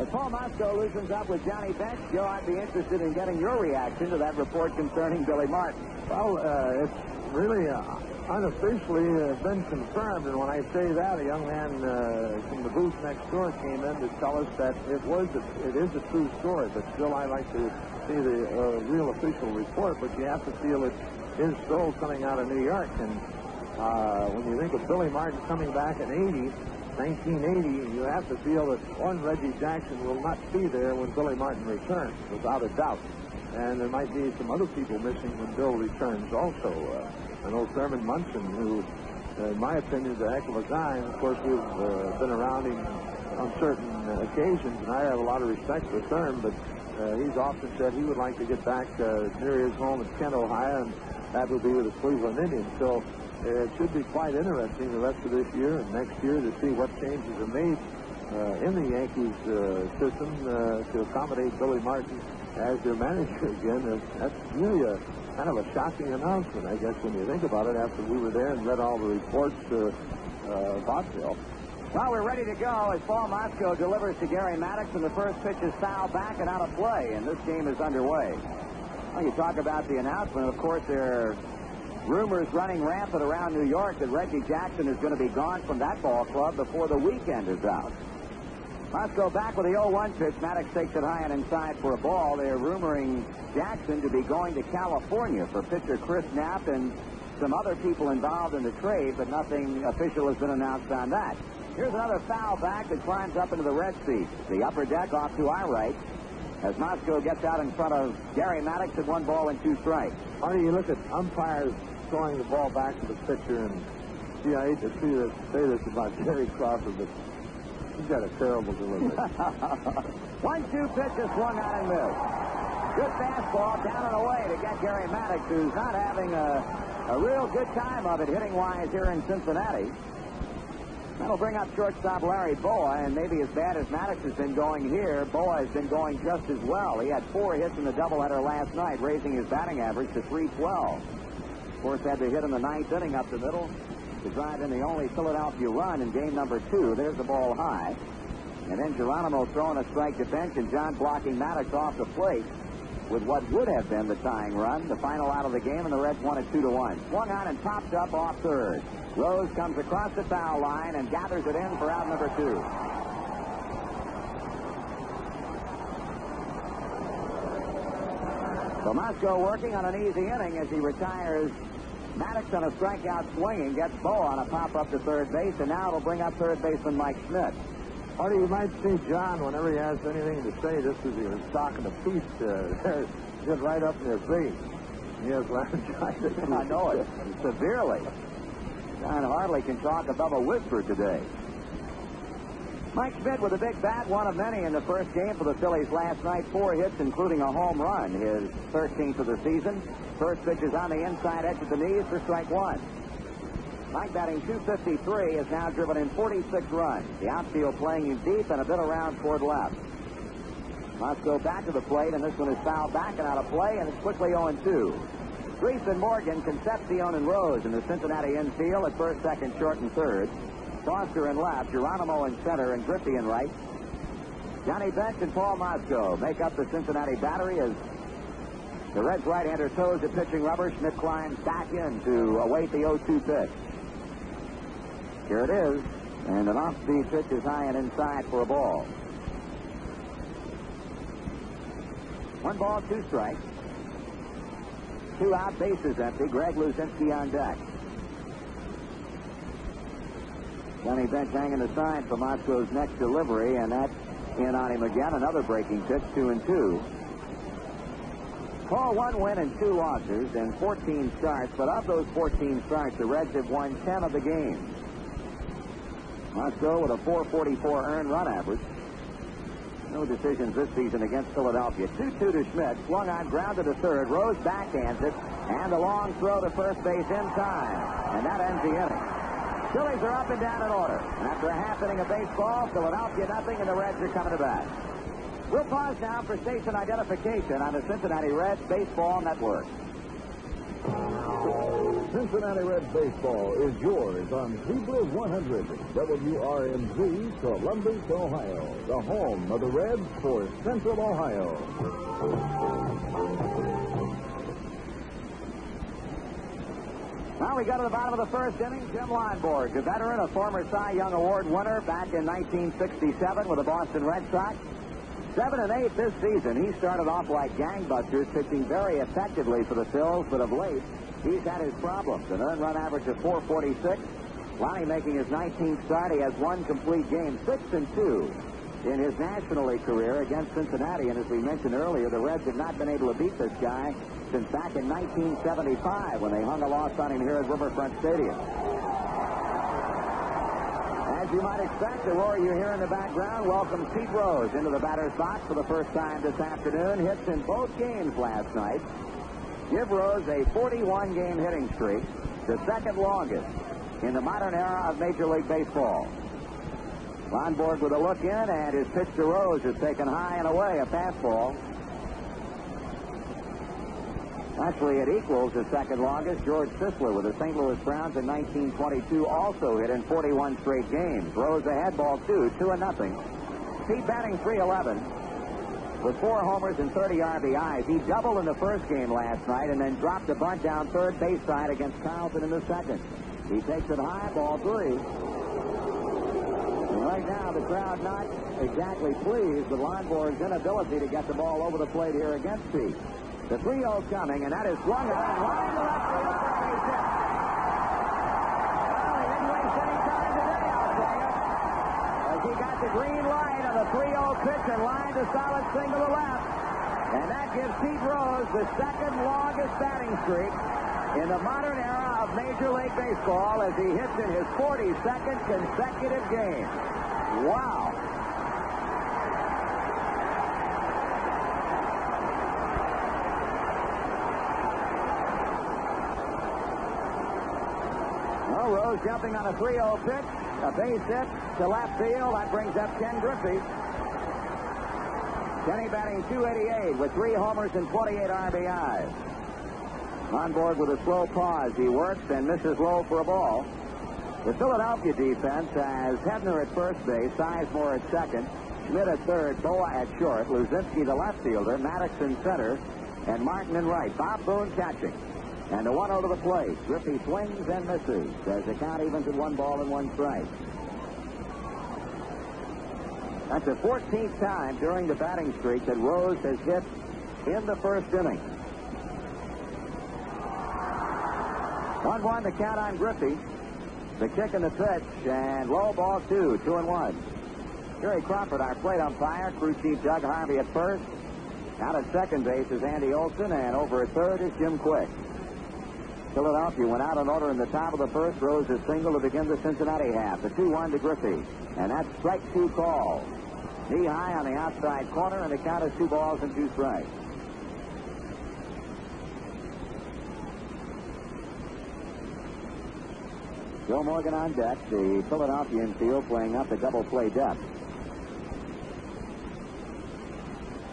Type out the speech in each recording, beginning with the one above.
As Paul Mosco loosens up with Johnny Bench, Joe, I'd be interested in getting your reaction to that report concerning Billy Martin. Well, it's really unofficially been confirmed, and when I say that, a young man from the booth next door came in to tell us that it is a true story, but still I like to see the real official report, but you have to feel it is so coming out of New York, and when you think of Billy Martin coming back in 1980, you have to feel that one Reggie Jackson will not be there when Billy Martin returns, without a doubt. And there might be some other people missing when Bill returns also. I know Thurman Munson, who, in my opinion, is a heck of a guy. And of course, we've been around him on certain occasions, and I have a lot of respect for Thurman, but he's often said he would like to get back near his home in Kent, Ohio, and that would be with the Cleveland Indians. So it should be quite interesting the rest of this year and next year to see what changes are made in the Yankees system to accommodate Billy Martin as their manager again. That's really a kind of a shocking announcement, I guess, when you think about it, after we were there and read all the reports about Bill. Well, we're ready to go as Paul Mosco delivers to Gary Maddox, and the first pitch is foul back and out of play, and this game is underway. Well, you talk about the announcement. Of course, there are rumors running rampant around New York that Reggie Jackson is going to be gone from that ball club before the weekend is out. Mosco back with the 0-1 pitch. Maddox takes it high and inside for a ball. They're rumoring Jackson to be going to California for pitcher Chris Knapp and some other people involved in the trade, but nothing official has been announced on that. Here's another foul back that climbs up into the red seat. The upper deck off to our right as Mosco gets out in front of Gary Maddox at 1 ball and 2 strikes. How do you look at umpires throwing the ball back to the pitcher? And gee, I hate to say this about Jerry Crawford, but he's got a terrible delivery. 1-2 pitch is swung out and missed. Good fastball down and away to get Gary Maddox, who's not having a real good time of it hitting-wise here in Cincinnati. That'll bring up shortstop Larry Boa, and maybe as bad as Maddox has been going here, Boa has been going just as well. He had 4 hits in the doubleheader last night, raising his batting average to .312. Of course, had to hit in the 9th inning up the middle to drive in the only Philadelphia run in game number 2. There's the ball high. And then Geronimo throwing a strike to Bench, and John blocking Maddox off the plate with what would have been the tying run. The final out of the game, and the Reds won it 2-1. Swung on and popped up off third. Rose comes across the foul line and gathers it in for out number 2. So Mosco working on an easy inning as he retires Maddox on a strikeout swinging, gets Boa on a pop-up to third base, and now it'll bring up third baseman Mike Schmidt. Or you might see John, whenever he has anything to say, just as he was talking to Pete, get right up in their face. He has laryngitis. I know it. Severely. John hardly can talk above a whisper today. Mike Schmidt with a big bat, one of many in the first game for the Phillies last night. 4 hits, including a home run, his 13th of the season. First pitch is on the inside edge of the knees for strike 1. Mike batting .253 has now driven in 46 runs. The outfield playing him deep and a bit around toward left. Mosco back to the plate, and this one is fouled back and out of play, and it's quickly 0-2. Grease and Morgan, Concepcion and Rose in the Cincinnati infield at first, second, short, and third. Foster in left, Geronimo in center, and Griffey in right. Johnny Bench and Paul Mosco make up the Cincinnati battery as the Reds right-hander toes the pitching rubber. Schmidt climbs back in to await the 0-2 pitch. Here it is, and an off-speed pitch is high and inside for a ball. 1 ball, 2 strikes. 2 out, bases empty. Greg Luzinski on deck. Johnny Bench hanging aside for Mosco's next delivery, and that's in on him again. Another breaking pitch, 2-2. Paul, 1 win and 2 losses and 14 starts, but of those 14 starts, the Reds have won 10 of the games. Mosco with a .444 earned run average. No decisions this season against Philadelphia. 2-2 to Schmidt. Swung on, grounded to third. Rose backhands it. And a long throw to first base in time. And that ends the inning. Phillies are up and down in order. And after a half inning of baseball, Philadelphia nothing, and the Reds are coming to bat. We'll pause now for station identification on the Cincinnati Reds Baseball Network. Cincinnati Reds baseball is yours on Zebra 100, WRMZ, Columbus, Ohio, the home of the Reds for Central Ohio. Now we go to the bottom of the first inning. Jim Lonborg, a veteran, a former Cy Young Award winner back in 1967 with the Boston Red Sox. 7-8 this season. He started off like gangbusters, pitching very effectively for the Phillies, but of late, he's had his problems. An earned run average of .446. Lonnie making his 19th start. He has one complete game, 6-2 in his National League career against Cincinnati. And as we mentioned earlier, the Reds have not been able to beat this guy since back in 1975 when they hung a loss on him here at Riverfront Stadium. As you might expect, the roar you hear in the background welcomes Pete Rose into the batter's box for the first time this afternoon. Hits in both games last night. Give Rose a 41-game hitting streak, the second longest in the modern era of Major League Baseball. Lonborg with a look in, and his pitch to Rose is taken high and away, a fastball. Actually, it equals the second longest. George Sisler with the St. Louis Browns in 1922 also hit in 41 straight games. Rose ahead, ball 2-0. Pete batting .311 with 4 homers and 30 RBIs. He doubled in the first game last night and then dropped a bunt down third base side against Carlton in the second. He takes it high, ball 3. And right now, the crowd not exactly pleased with Lonborg's inability to get the ball over the plate here against Pete. The 3-0 coming, and that is swung on and line to left field for a base hit. Well, he didn't waste any time today, I'll tell you. As he got the green light on the 3-0 pitch and lined a solid single to left. And that gives Pete Rose the second longest batting streak in the modern era of Major League Baseball as he hits in his 42nd consecutive game. Wow. Rose jumping on a 3-0 pitch, a base hit to left field. That brings up Ken Griffey. Kenny batting .288 with 3 homers and 28 RBIs. Lonborg with a slow pause. He works and misses low for a ball. The Philadelphia defense has Hebner at first base, Sizemore at second, Schmidt at third, Boa at short, Luzinski the left fielder, Maddox in center, and Martin in right. Bob Boone catching. And the 1-0 to the plate. Griffey swings and misses as the count evens at 1 ball and 1 strike. That's the 14th time during the batting streak that Rose has hit in the first inning. 1-1 the count on Griffey. The kick and the pitch, and low ball 2, 2-1. Jerry Crawford, our plate umpire. Crew chief Doug Harvey at first. Out at second base is Andy Olson, and over at third is Jim Quick. Philadelphia went out in order in the top of the first. Rose is single to begin the Cincinnati half. The 2-1 to Griffey. And that's strike 2 call. Knee high on the outside corner, and the count is 2 balls and 2 strikes. Joe Morgan on deck. The Philadelphia infield playing up the double play depth.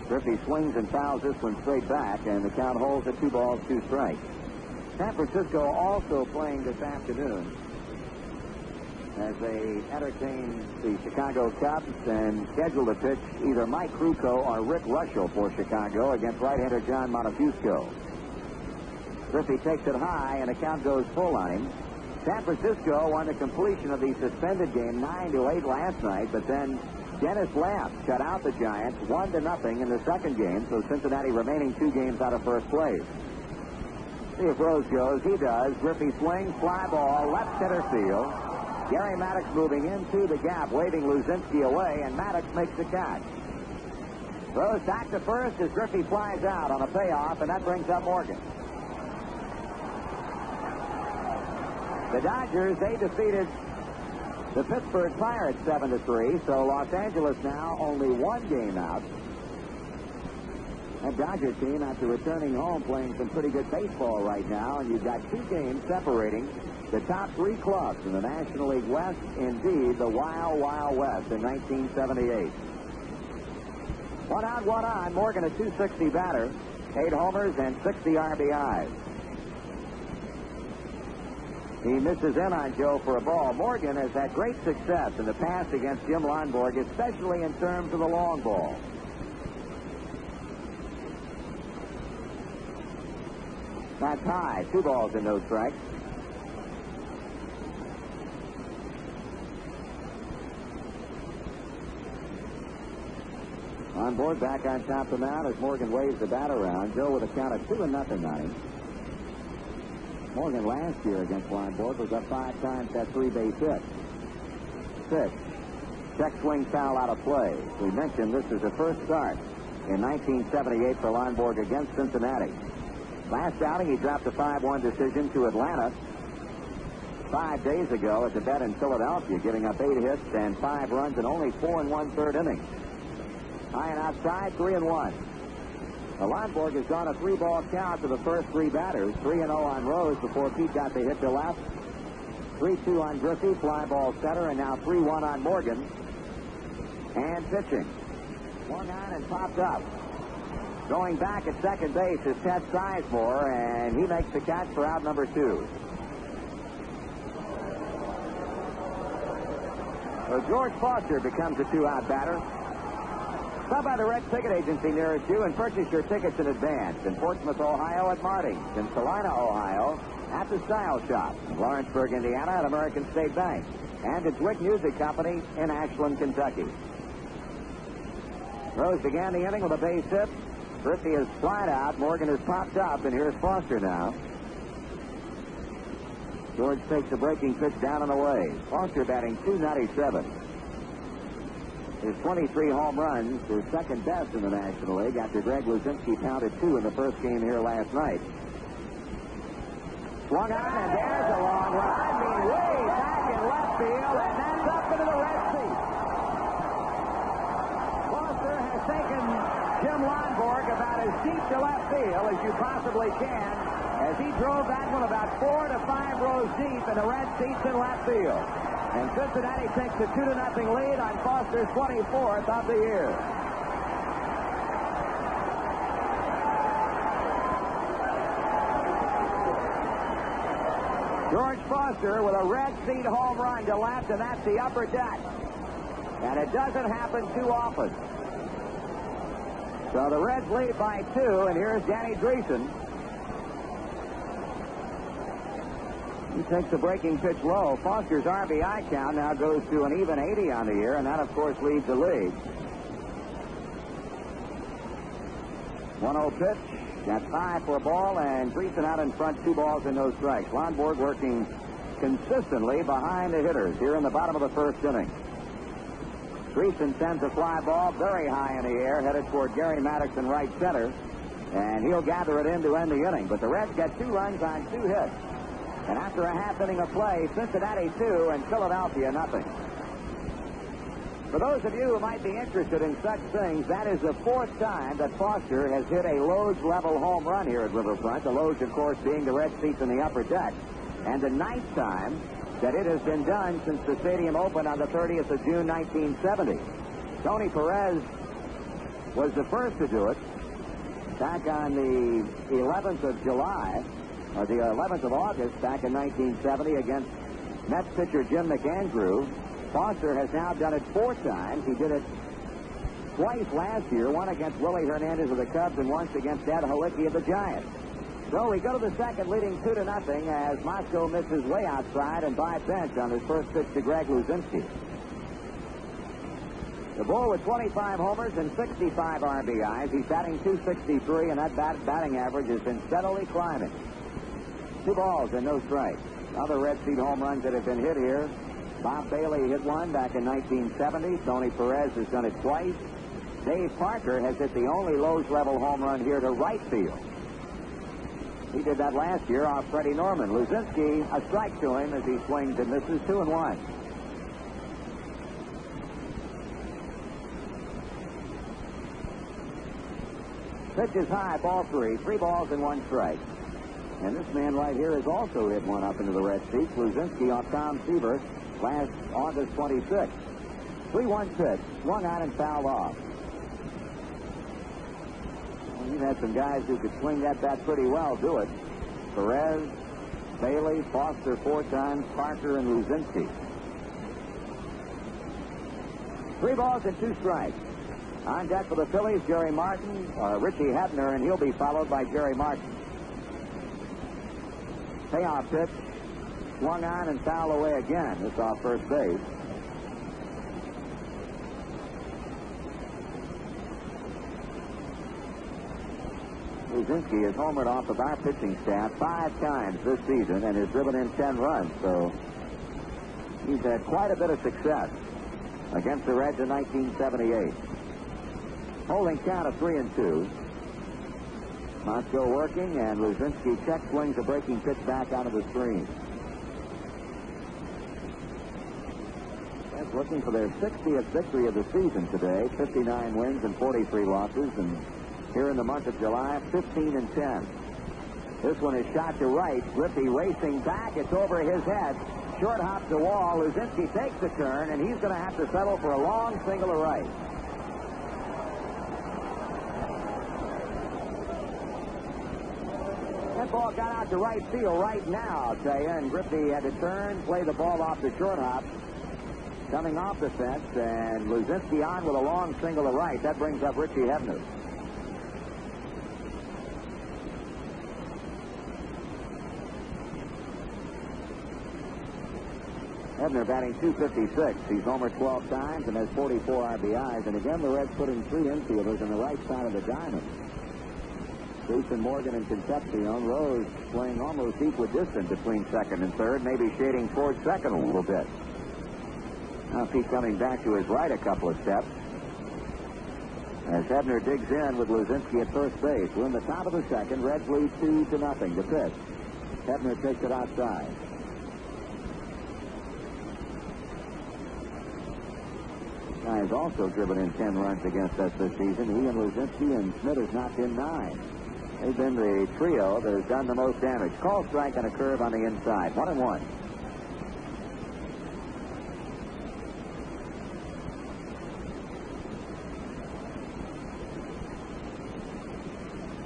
Griffey swings and fouls this one straight back, and the count holds at 2 balls, 2 strikes. San Francisco also playing this afternoon as they entertain the Chicago Cubs and scheduled to pitch either Mike Krukow or Rick Russell for Chicago against right-hander John Montefusco. Griffey takes it high, and the count goes full on him. San Francisco won the completion of the suspended game 9-8 last night, but then Dennis Lamb shut out the Giants 1-0 in the second game, so Cincinnati remaining 2 games out of first place. See if Rose goes. He does. Griffey swings, fly ball, left center field. Gary Maddox moving into the gap, waving Luzinski away, and Maddox makes the catch. Rose back to first as Griffey flies out on a payoff, and that brings up Morgan. The Dodgers, they defeated the Pittsburgh Pirates 7-3, so Los Angeles now only 1 game out. That Dodger team, after returning home, playing some pretty good baseball right now, and you've got 2 games separating the top 3 clubs in the National League West. Indeed, the Wild Wild West in 1978. 1 out, 1 on. Morgan, a .260 batter, 8 homers and 60 RBIs. He misses in on Joe for a ball. Morgan has had great success in the past against Jim Lonborg, especially in terms of the long ball. That's high. 2 balls and no strikes. Lonborg back on top of the mound as Morgan waves the bat around. Joe with a count of 2-0 on him. Morgan last year against Lonborg was up 5 times, that 3-base hit. 6. Check swing foul out of play. We mentioned this is the first start in 1978 for Lonborg against Cincinnati. Last outing, he dropped a 5-1 decision to Atlanta 5 days ago at the bet in Philadelphia, giving up 8 hits and 5 runs in only 4 1/3 innings. High and outside, 3-1. Lonborg has gone a 3-ball count to the first 3 batters. 3-0 on Rose before Pete got the hit to left. 3-2 on Griffey, fly ball center, and now 3-1 on Morgan. And pitching. Swung on and popped up. Going back at second base is Ted Sizemore, and he makes the catch for out number 2. So George Foster becomes a 2-out batter. Stop by the Red Ticket Agency nearest you and purchase your tickets in advance. In Portsmouth, Ohio at Martins. In Salina, Ohio at the Style Shop. In Lawrenceburg, Indiana at American State Bank. And at Wick Music Company in Ashland, Kentucky. Rose began the inning with a base hit. Griffey has flied out. Morgan has popped up, and here's Foster now. George takes a breaking pitch down and away. Foster batting .297. His 23 home runs, his second best in the National League after Greg Luzinski pounded 2 in the first game here last night. Swung on, and there's a long line, being way back in left field, and that's up into the red seat. Foster has taken Jim Lonborg about as deep to left field as you possibly can, as he drove that one about 4 to 5 rows deep in the red seats in left field. And Cincinnati takes a 2-0 lead on Foster's 24th of the year. George Foster with a red seat home run to left, and that's the upper deck. And it doesn't happen too often. So the Reds lead by 2, and here's Danny Dreesen. He takes the breaking pitch low. Foster's RBI count now goes to an even 80 on the year, and that, of course, leads the league. 1-0 pitch. That's high for a ball, and Dreesen out in front, 2 balls and no strikes. Lonborg working consistently behind the hitters here in the bottom of the first inning. Dreesen sends a fly ball very high in the air, headed toward Gary Maddox in right center, and he'll gather it in to end the inning. But the Reds get 2 runs on 2 hits. And after a half inning of play, Cincinnati 2 and Philadelphia nothing. For those of you who might be interested in such things, that is the 4th time that Foster has hit a Loge-level home run here at Riverfront. The Loge, of course, being the red seats in the upper deck. And the 9th time that it has been done since the stadium opened on the 30th of June, 1970. Tony Perez was the first to do it back on the 11th of July. Or the 11th of August back in 1970 against Mets pitcher Jim McAndrew. Foster has now done it 4 times. He did it twice last year, one against Willie Hernandez of the Cubs and once against Ed Halicki of the Giants. So we go to the second, leading 2-0 as Moscow misses way outside and by bench on his first pitch to Greg Luzinski. The Bull with 25 homers and 65 RBIs. He's batting .263, and that batting average has been steadily climbing. 2 balls and no strikes. Other red seat home runs that have been hit here. Bob Bailey hit one back in 1970. Tony Perez has done it twice. Dave Parker has hit the only Loge-level home run here to right field. He did that last year off Freddie Norman. Luzinski, a strike to him as he swings and misses. 2-1. Pitch is high, ball 3. 3 balls and 1 strike. And this man right here has also hit one up into the red seats. Luzinski off Tom Seaver last August 26th. 3-1 pitch, swung on and fouled off. Well, you've had some guys who could swing that bat pretty well do it. Perez, Bailey, Foster 4 times, Parker, and Luzinski. 3 balls and 2 strikes. On deck for the Phillies, Richie Hebner, and he'll be followed by Jerry Martin. Payoff pitch, swung on and fouled away again. It's off first base. Luzinski has homered off of our pitching staff 5 times this season and has driven in 10 runs, so he's had quite a bit of success against the Reds in 1978. Holding count of 3-2. Moscow working, and Luzinski check swings a breaking pitch back out of the screen. Reds looking for their 60th victory of the season today. 59 wins and 43 losses, and here in the month of July, 15-10. This one is shot to right. Griffey racing back. It's over his head. Short hops the wall. Luzinski takes the turn, and he's going to have to settle for a long single to right. That ball got out to right field right now, I'll tell you, and Griffey had to turn, play the ball off the short hop. Coming off the fence, and Luzinski on with a long single to right. That brings up Richie Hebner. Hebner batting .256. He's homered 12 times and has 44 RBIs. And again, the Reds putting 3 infielders on the right side of the diamond. Jason Morgan and Concepcion. Rose playing almost equidistant between second and third, maybe shading towards second a little bit. Now Pete coming back to his right a couple of steps. As Hebner digs in with Luzinski at first base. We're in the top of the second. Reds lead 2-0. The pitch. Hebner takes it outside. Guy has also driven in 10 runs against us this season. He and Luzinski, and Smith has knocked in 9. They've been the trio that has done the most damage. Call strike on a curve on the inside. 1-1.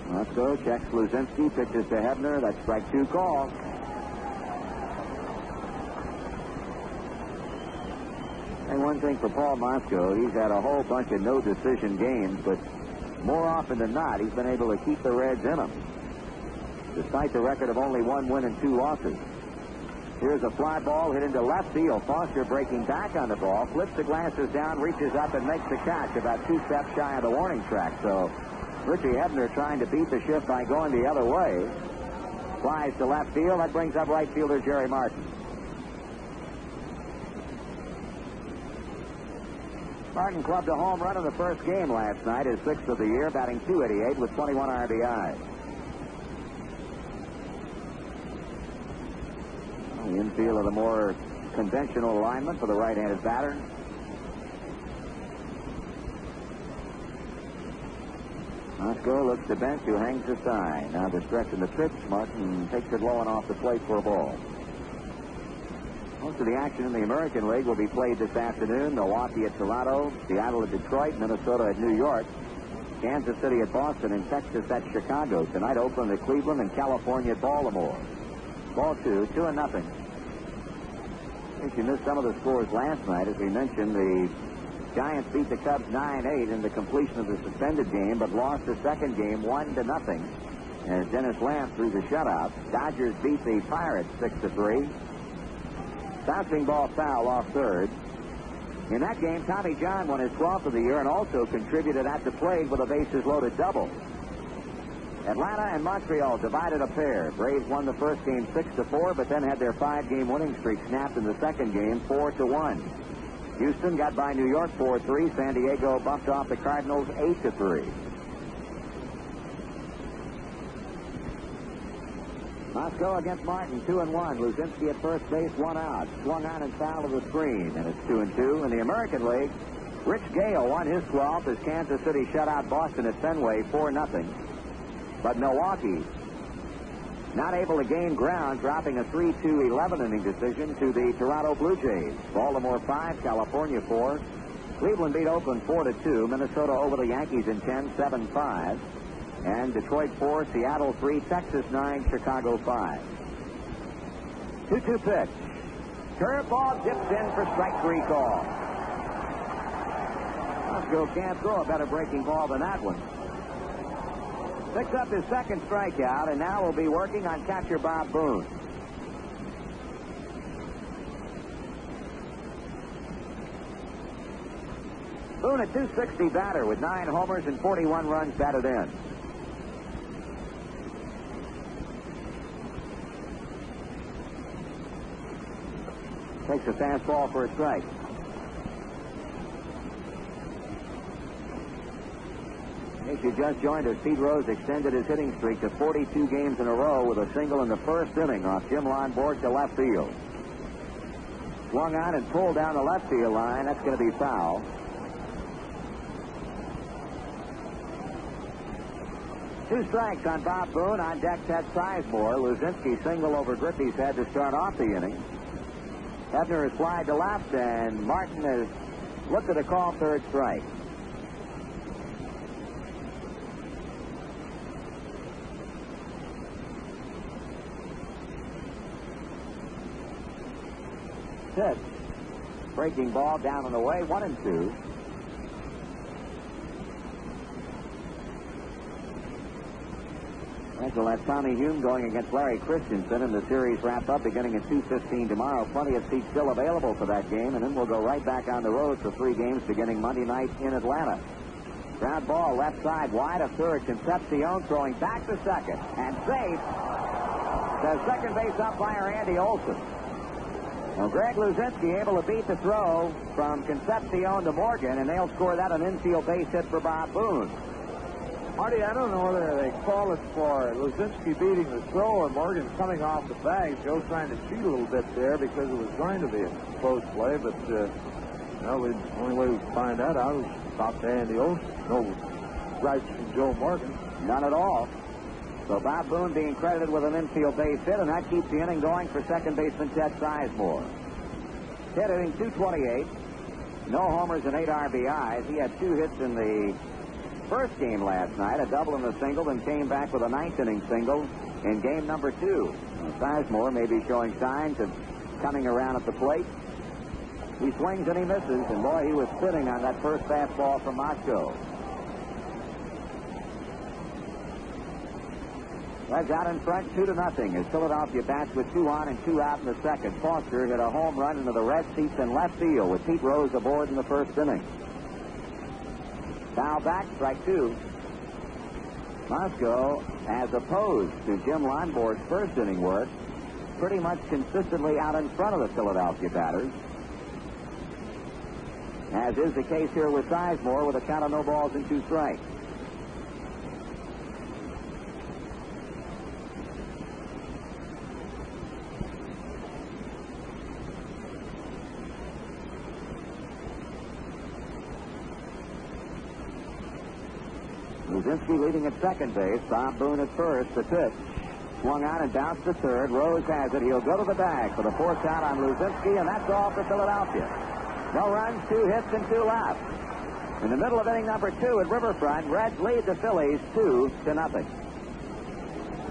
Moscow checks Luzinski, pitches to Hebner. That's strike 2 call. And one thing for Paul Moscow, he's had a whole bunch of no-decision games, but more often than not, he's been able to keep the Reds in them, despite the record of only 1 win and 2 losses. Here's a fly ball hit into left field. Foster breaking back on the ball, flips the glasses down, reaches up, and makes the catch about 2 steps shy of the warning track. So Richie Hebner trying to beat the shift by going the other way. Flies to left field. That brings up right fielder Jerry Martin. Martin clubbed a home run in the first game last night, his 6th of the year, batting .288 with 21 RBIs. The infield of the more conventional alignment for the right-handed batter. Moscow looks to bench, who hangs the sign. Now the stretch in the pitch. Martin takes it low and off the plate for a ball. Most of the action in the American League will be played this afternoon. Milwaukee at Toronto, Seattle at Detroit, Minnesota at New York, Kansas City at Boston, and Texas at Chicago. Tonight, Oakland at Cleveland, and California at Baltimore. Ball 2, 2-0. I think you missed some of the scores last night. As we mentioned, the Giants beat the Cubs 9-8 in the completion of the suspended game, but lost the second game 1-0 as Dennis Lamb threw the shutout. Dodgers beat the Pirates 6-3. Bouncing ball foul off third. In that game, Tommy John won his 12th of the year and also contributed at the plate with a bases-loaded double. Atlanta and Montreal divided a pair. Braves won the first game 6-4, but then had their 5-game winning streak snapped in the second game 4-1. Houston got by New York 4-3. San Diego bumped off the Cardinals 8-3. Moscow against Martin, 2-1. Luzinski at first base, 1 out. Swung on and foul to the screen, and it's 2-2. In the American League, Rich Gale won his 12th as Kansas City shut out Boston at Fenway 4-0. But Milwaukee not able to gain ground, dropping a 3-2 11-inning decision to the Toronto Blue Jays. Baltimore 5, California 4. Cleveland beat Oakland 4-2. Minnesota over the Yankees in 10, 7-5. And Detroit 4, Seattle 3, Texas 9, Chicago 5. 2-2 pitch. Curveball dips in for strike 3 call. Musco can't throw a better breaking ball than that one. Picks up his second strikeout, and now will be working on catcher Bob Boone. Boone, a .260 batter with 9 homers and 41 runs batted in. Takes a fastball for a strike. In case you just joined us, Pete Rose extended his hitting streak to 42 games in a row with a single in the first inning off Jim Lonborg to left field. Swung on and pulled down the left field line. That's going to be foul. Two strikes on Bob Boone. On deck, Ted Sizemore. Luzinski single over Griffey's head to start off the inning. Hebner has flied to left, and Martin has looked at a call third strike. Pitch. Breaking ball down and away, 1-2. We'll have Tommy Hume going against Larry Christensen, and the series wrapped up beginning at 2:15 tomorrow. Plenty of seats still available for that game, and then we'll go right back on the road for 3 games beginning Monday night in Atlanta. Ground ball left side wide of third. Concepcion throwing back to second, and safe. The second base umpire Andy Olson. Well, Greg Luzinski able to beat the throw from Concepcion to Morgan, and they'll score that an infield base hit for Bob Boone. Marty, I don't know whether they call it for Luzinski beating the throw or Morgan coming off the bag. Joe trying to cheat a little bit there because it was going to be a close play, but the only way we can find that out is talk to Andy Olson. No rights from Joe Morgan. None at all. So Bob Boone being credited with an infield base hit, and that keeps the inning going for second baseman Ted Sizemore. Ted hitting .228, no homers and 8 RBIs. He had 2 hits in the first game last night, a double and a single, and came back with a 9th inning single in game number 2. Sizemore may be showing signs of coming around at the plate. He swings and he misses, and boy, he was sitting on that first fastball from Moscow. Reds out in front, 2-0 as Philadelphia bats with 2 on and 2 out in the second. Foster hit a home run into the red seats in left field with Pete Rose aboard in the first inning. Foul back, strike 2. Moscow, as opposed to Jim Lonborg's first inning work, pretty much consistently out in front of the Philadelphia batters. As is the case here with Sizemore with a count of no balls and 2 strikes. Luzinski leading at second base. Bob Boone at first. The pitch. Swung on and bounced to third. Rose has it. He'll go to the bag for the 4th count on Luzinski, and that's all for Philadelphia. No runs, 2 hits, and 2 left. In the middle of inning number 2 at Riverfront, Reds lead the Phillies 2-0.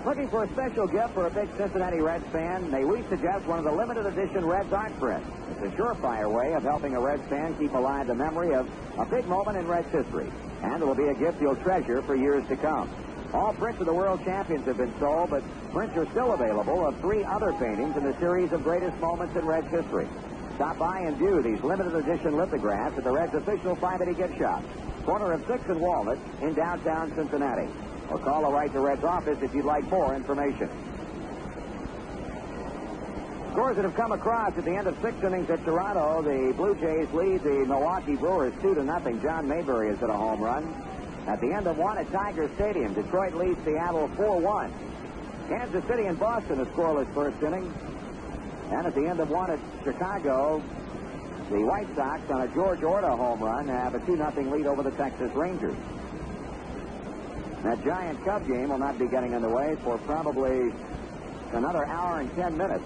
Looking for a special gift for a big Cincinnati Reds fan? May we suggest one of the limited edition Reds art prints? It's a surefire way of helping a Reds fan keep alive the memory of a big moment in Reds history. And it will be a gift you'll treasure for years to come. All prints of the world champions have been sold, but prints are still available of 3 other paintings in the series of greatest moments in Reds history. Stop by and view these limited edition lithographs at the Reds official 580 gift shop, corner of 6th and Walnut in downtown Cincinnati. Or call the Right to Reds office if you'd like more information. Scores that have come across at the end of 6 innings at Toronto. The Blue Jays lead the Milwaukee Brewers 2-0. John Mayberry has hit a home run. At the end of 1 at Tiger Stadium, Detroit leads Seattle 4-1. Kansas City and Boston a scoreless first inning. And at the end of 1 at Chicago, the White Sox on a George Orta home run have a 2-0 lead over the Texas Rangers. That Giant Cub game will not be getting underway for probably another hour and 10 minutes.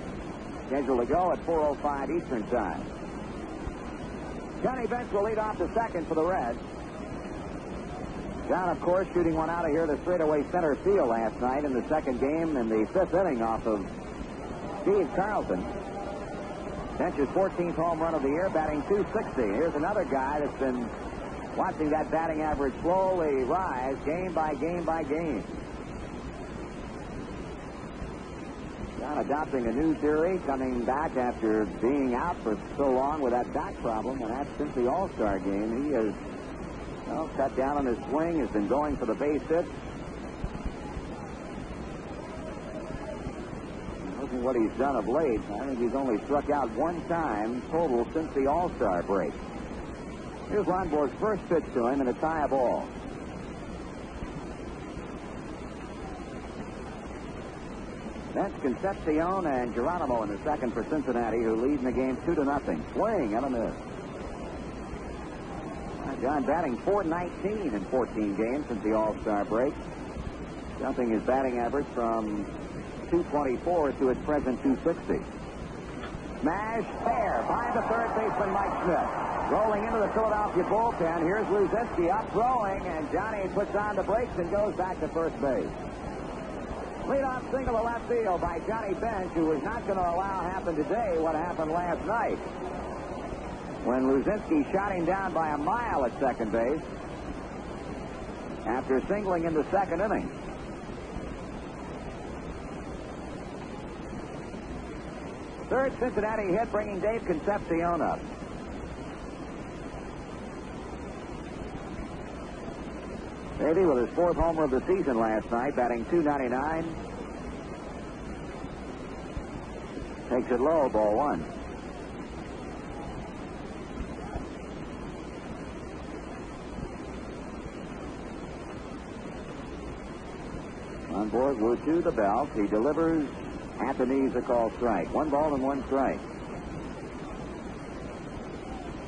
Scheduled to go at 4:05 Eastern Time. Johnny Bench will lead off the second for the Reds. John, of course, shooting one out of here to straightaway center field last night in the second game in the 5th inning off of Steve Carlson. Bench's 14th home run of the year, batting .260. Here's another guy that's been watching that batting average slowly rise game by game by game. John adopting a new theory, coming back after being out for so long with that back problem, and that's since the All-Star game. He has cut down on his swing, has been going for the base hits. Look at what he's done of late. I think he's only struck out one time total since the All-Star break. Here's Lonborg's first pitch to him, and a tie ball. That's Concepcion and Geronimo in the second for Cincinnati, who lead in the game 2-0. Swing and a miss. John batting .419 in 14 games since the All-Star break, jumping his batting average from .224 to its present .260. Smash fair by the third baseman Mike Schmidt. Rolling into the Philadelphia bullpen. Here's Luzinski up throwing, and Johnny puts on the brakes and goes back to first base. Leadoff single to left field by Johnny Bench, who was not going to allow happen today what happened last night, when Luzinski shot him down by a mile at second base after singling in the second inning. Third Cincinnati hit, bringing Dave Concepcion up. Davey with his fourth homer of the season last night, batting .299. Takes it low, ball one. Lonborg will to the belt. He delivers at the knees, a call strike. 1 ball and 1 strike.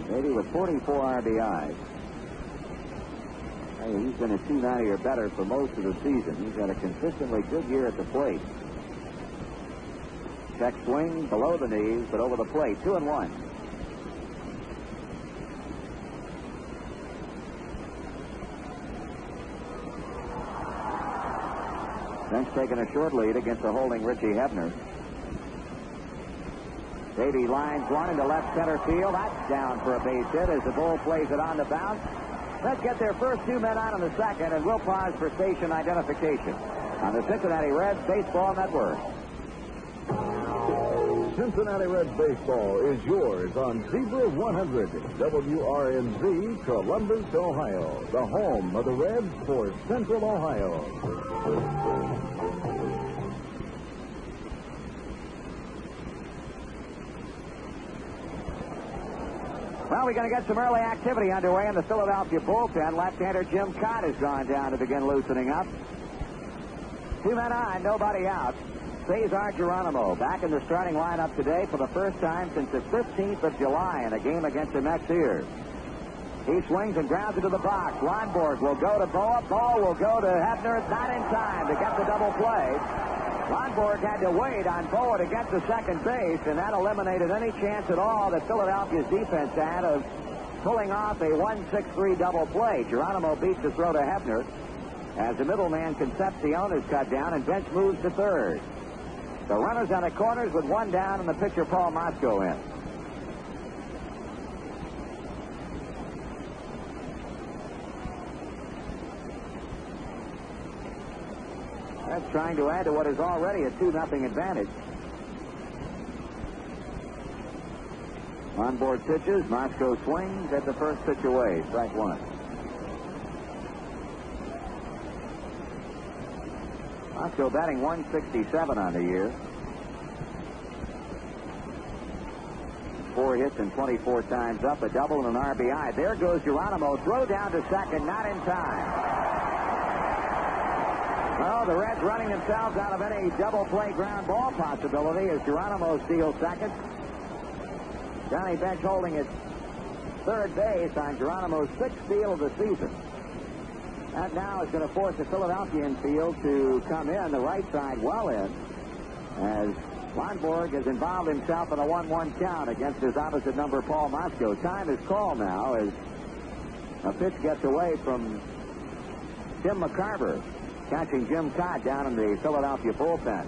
Davey with 44 RBIs. Hey, he's been a .290 or better for most of the season. He's had a consistently good year at the plate. Check swing below the knees, but over the plate. 2-1. Bench taking a short lead against the holding Richie Hebner. Davey lines one into left center field. That's down for a base hit as the Bull plays it on the bounce. Let's get their first 2 men out in the second, and we'll pause for station identification on the Cincinnati Reds Baseball Network. Cincinnati Reds baseball is yours on Zebra 100, WRNZ, Columbus, Ohio, the home of the Reds for Central Ohio. Well, we're going to get some early activity underway in the Philadelphia bullpen. Left-hander Jim Cott has gone down to begin loosening up. 2 men on, nobody out. Cesar Geronimo back in the starting lineup today for the first time since the 15th of July in a game against the Mets. He swings and grounds it to the box. Lonborg will go to Boa. Boa will go to Hebner. Not in time to get the double play. Lonborg had to wait on Boa to get to second base, and that eliminated any chance at all that Philadelphia's defense had of pulling off a 1-6-3 double play. Geronimo beats the throw to Hebner as the middleman Concepcion is cut down, and Bench moves to third. The runners on the corners with 1 down, and the pitcher Paul Mosco in. That's trying to add to what is already a 2-0 advantage. On board pitches, Mosco swings at the first pitch away, strike 1. Mosco batting .167 on the year. 4 hits and 24 times up, a double and an RBI. There goes Geronimo. Throw down to second, not in time. Well, the Reds running themselves out of any double play ground ball possibility as Geronimo steals second. Johnny Bench holding at third base on Geronimo's 6th steal of the season. That now is going to force the Philadelphia infield to come in the right side well in as Lonborg has involved himself in a 1-1 count against his opposite number, Paul Mosco. Time is called now as a pitch gets away from Tim McCarver, catching Jim Cott down in the Philadelphia bullpen.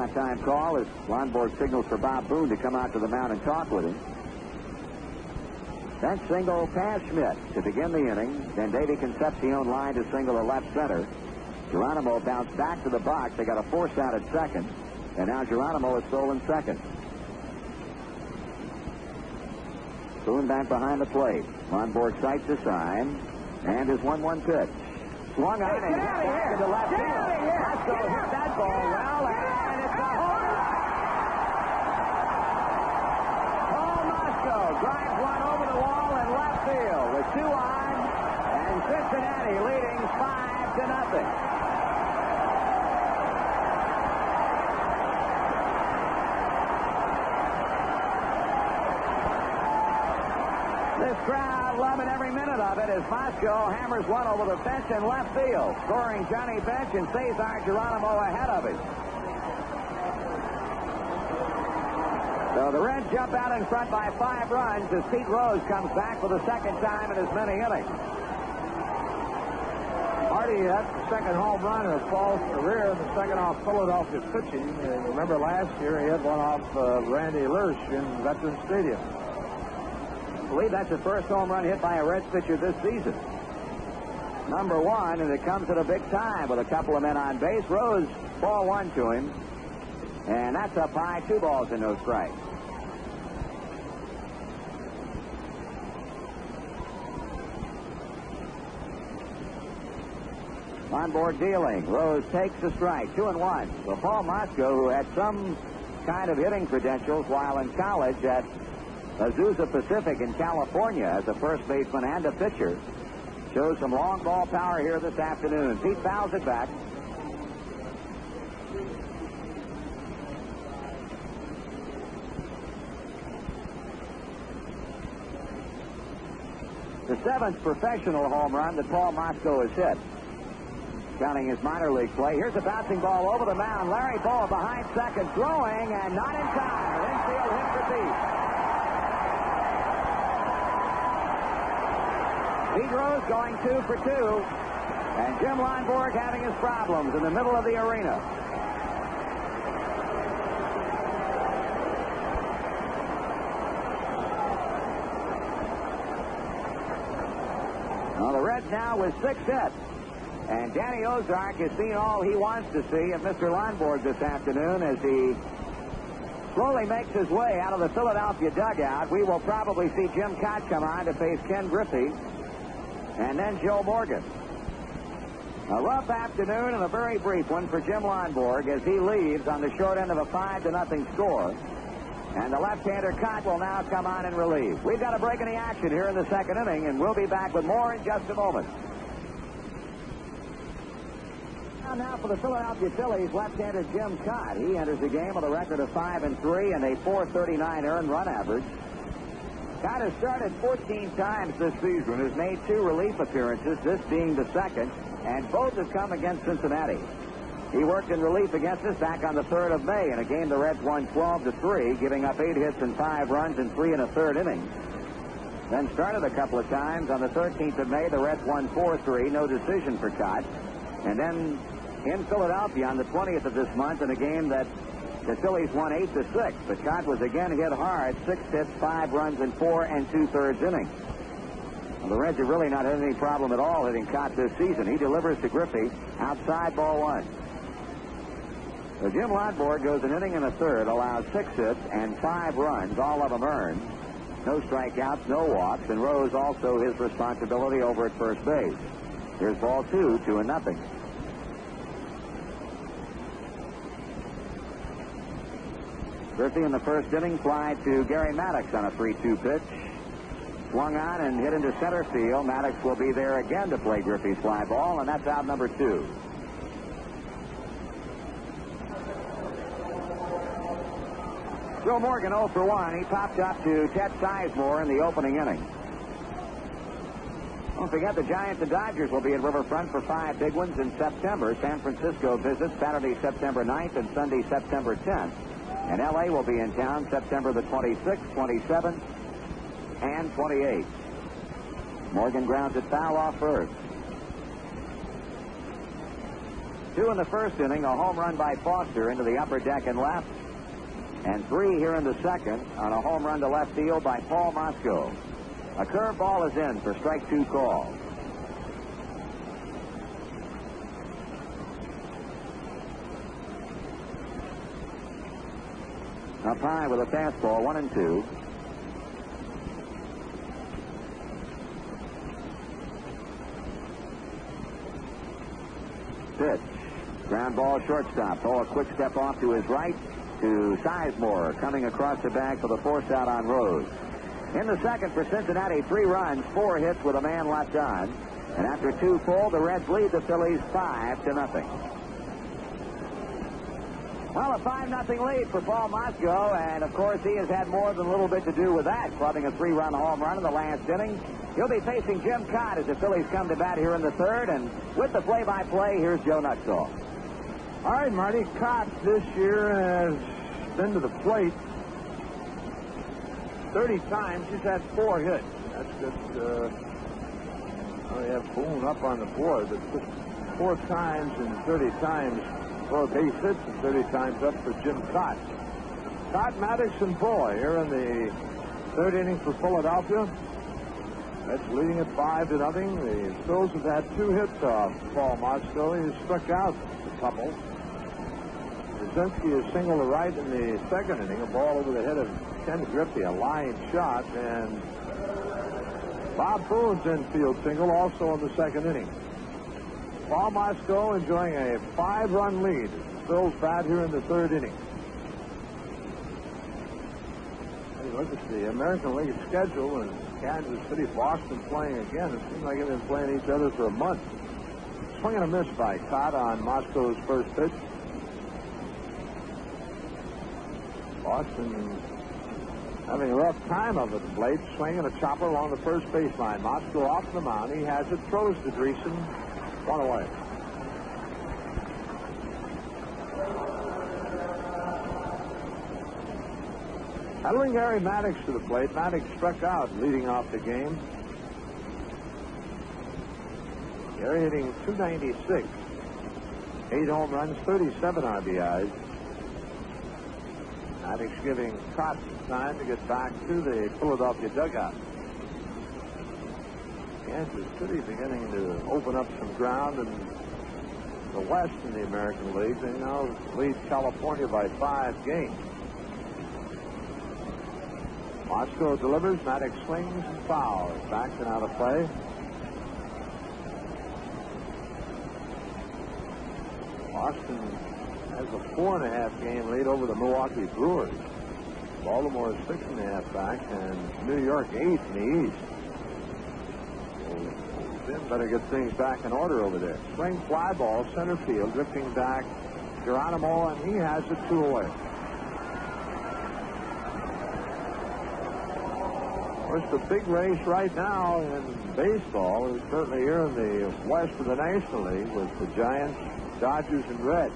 Shot-time call as Lonborg signals for Bob Boone to come out to the mound and talk with him. Bench single past Schmidt to begin the inning. Then Davey Concepcion lined to single to left center. Geronimo bounced back to the box. They got a force out at second. And now Geronimo is stolen second. Boone back behind the plate. Lonborg sights the sign. And his 1-1 pitch. Swung on and hit back into left field. Masco hit that ball well, and it's a home run. Paul Masco drives one over the wall in left field with 2 on, and Cincinnati leading 5-0. This crowd loving every minute of it as Masco hammers one over the fence in left field, scoring Johnny Bench and Cesar Geronimo ahead of him. So the Reds jump out in front by 5 runs as Pete Rose comes back for the second time in as many innings. Marty, that's the second home run in his Paul's career, and the second off Philadelphia pitching. Remember last year he had one off Randy Lersch in Veterans Stadium. I believe that's the first home run hit by a Reds pitcher this season. Number 1, and it comes at a big time with a couple of men on base. Rose, ball 1 to him. And that's up high, 2 balls and no strikes. Lonborg dealing. Rose takes the strike, 2-1. So Paul Masco, who had some kind of hitting credentials while in college at Azusa Pacific in California as a first baseman and a pitcher, shows some long ball power here this afternoon. Pete fouls it back. The 7th professional home run that Paul Masco has hit, counting his minor league play. Here's a bouncing ball over the mound. Larry Bowa behind second, throwing, and not in time. An infield hit for Pete. Pete Rose going 2 for 2. And Jim Lonborg having his problems in the middle of the arena. Well, the Reds now with 6 hits. And Danny Ozark has seen all he wants to see of Mr. Lonborg this afternoon as he slowly makes his way out of the Philadelphia dugout. We will probably see Jim Cott come on to face Ken Griffey. And then Joe Morgan. A rough afternoon and a very brief one for Jim Lonborg as he leaves on the short end of a 5-0 score. And the left-hander Cott will now come on and relieve. We've got a break in the action here in the second inning, and we'll be back with more in just a moment. Now for the Philadelphia Phillies, left-hander Jim Cott. He enters the game with a record of 5-3 and a .439 earned run average. Cott has started 14 times this season, has made 2 relief appearances, this being the second, and both have come against Cincinnati. He worked in relief against us back on the 3rd of May in a game the Reds won 12-3, giving up 8 hits and 5 runs in 3 1/3 innings. Then started a couple of times. On the 13th of May, the Reds won 4-3, no decision for Cott. And then in Philadelphia on the 20th of this month in a game that the Phillies won 8-6. But Cott was again hit hard, 6 hits, 5 runs in 4 2/3 innings. Well, the Reds have really not had any problem at all hitting Cott this season. He delivers to Griffey outside ball 1. So Jim Lonborg goes an inning and a third, allows 6 hits and 5 runs, all of them earned. No strikeouts, no walks, and Rose also his responsibility over at first base. Here's ball 2, 2-0. Griffey in the first inning fly to Gary Maddox on a 3-2 pitch. Swung on and hit into center field. Maddox will be there again to play Griffey's fly ball, and that's out number 2. Joe Morgan 0 for 1. He popped up to Ted Sizemore in the opening inning. Don't forget the Giants and Dodgers will be at Riverfront for 5 big ones in September. San Francisco visits Saturday, September 9th and Sunday, September 10th. And L.A. will be in town September the 26th, 27th, and 28th. Morgan grounds it foul off first. 2 in the first inning, a home run by Foster into the upper deck and left, and 3 here in the second on a home run to left field by Paul Mosco. A curveball is in for strike 2 call. Up high with a fastball, 1-2. Pitch. Ground ball, shortstop. Oh, a quick step off to his right to Sizemore, coming across the bag for the force out on Rose. In the second for Cincinnati, 3 runs, 4 hits with a man left on. And after 2 full, the Reds lead the Phillies 5-0. Well, a 5-0 lead for Paul Mosco, and of course he has had more than a little bit to do with that, clubbing a 3-run home run in the last inning. He'll be facing Jim Cott as the Phillies come to bat here in the third, and with the play-by-play, here's Joe Nuxall. All right, Marty, Cott this year has been to the plate 30 times. He's had 4 hits. That's just, we have Boone up on the board, but just 4 times and 30 times. 4 base hits and 30 times up for Jim Cott. Cott, Maddox, and Boy here in the third inning for Philadelphia. That's leading at 5-0. The Phils have had 2 hits off Paul Mosco. He struck out a couple. Brzezinski is single to right in the second inning. A ball over the head of Ken Griffey, a line shot, and Bob Boone's infield single also in the second inning. Paul Mosco enjoying a 5-run lead. Phil's bat here in the third inning. Hey, look at the American League schedule, and Kansas City, Boston playing again. It seems like they've been playing each other for a month. Swing and a miss by Cott on Mosco's first pitch. Boston having a rough time of it. Blade swinging a chopper along the first baseline. Mosco off the mound. He has it, throws to Dreesen. 1 away. Handling Gary Maddox to the plate. Maddox struck out leading off the game. Gary hitting .296. 8 home runs, 37 RBIs. Maddox giving Cott time to get back to the Philadelphia dugout. Kansas City beginning to open up some ground in the West in the American League. They now lead California by 5 games. Mosco delivers. Maddox swings and fouls. Back and out of play. Boston has a 4.5 game lead over the Milwaukee Brewers. Baltimore is 6.5 back, and New York 8 in the East. Jim better get things back in order over there. Swing fly ball, center field, drifting back. Geronimo, and he has it 2 away. Of course, the big race right now in baseball is certainly here in the West of the National League with the Giants, Dodgers, and Reds.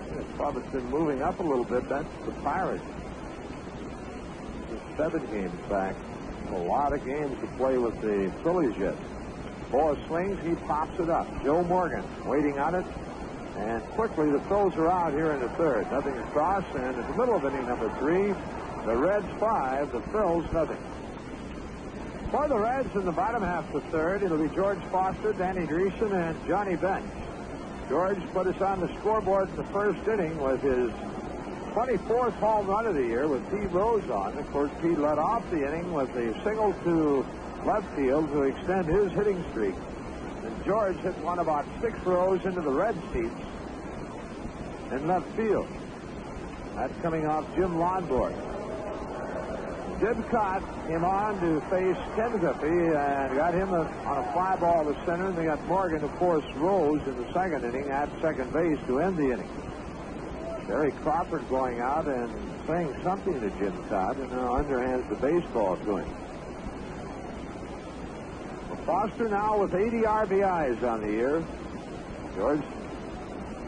The club has been moving up a little bit. That's the Pirates. 7 games back. A lot of games to play with the Phillies yet. Ball swings, he pops it up. Joe Morgan waiting on it. And quickly the Phils are out here in the third. Nothing across, and in the middle of inning number 3, the Reds 5, the Phils nothing. For the Reds in the bottom half of the third, it'll be George Foster, Danny Dreesen, and Johnny Bench. George put us on the scoreboard in the first inning with his 24th home run of the year with Pete Rose on. Of course, Pete led off the inning with a single to left field to extend his hitting streak. And George hit one about 6 rows into the red seats in left field. That's coming off Jim Lonborg. Jim Cott came on to face Ken Griffey and got him on a fly ball to center. And they got Morgan to force Rose in the second inning at second base to end the inning. Barry Crawford going out and saying something to Jim Cott, and now underhands the baseball to him. Foster now with 80 RBIs on the year. George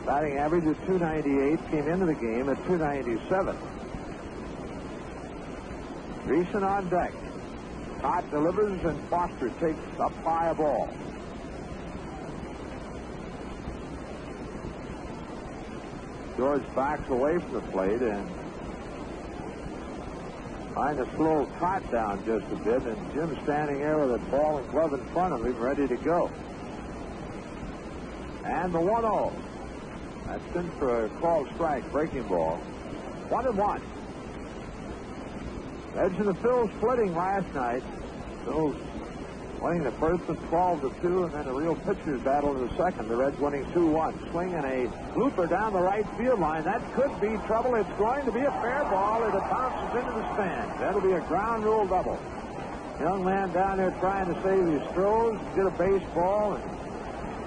batting average of .298, came into the game at .297. Dreesen on deck. Hot delivers, and Foster takes up high a ball. George backs away from the plate and trying to slow Cott down just a bit, and Jim's standing there with a ball and glove in front of him, ready to go. And the 1-0. That's in for a called strike, breaking ball. 1-1. Reds and the Phils splitting last night. Phils winning the first with 12-2, and then a real pitcher's battle in the second. The Reds winning 2-1. Swing and a looper down the right field line. That could be trouble. It's going to be a fair ball as it bounces into the stands. That'll be a ground rule double. Young man down there trying to save his throws, get a baseball, and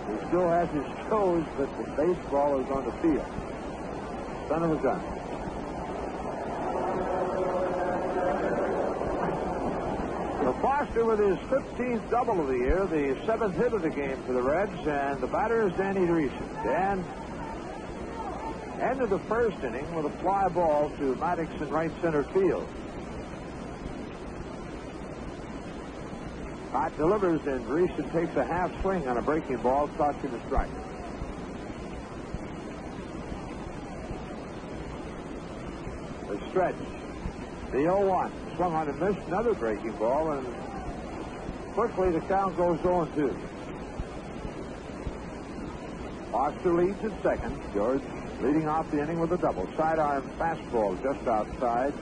he still has his toes, but the baseball is on the field. Son of a gun. So Foster with his 15th double of the year, the 7th hit of the game for the Reds, and the batter is Danny Dreesen. Dan ended the first inning with a fly ball to Maddox in right center field. Hot delivers, and Dreesen takes a half swing on a breaking ball, touching the strike. The stretch. The 0-1. Swung on and missed, another breaking ball, and quickly the count goes 0-2. Foster leads at second. George leading off the inning with a double. Sidearm fastball just outside.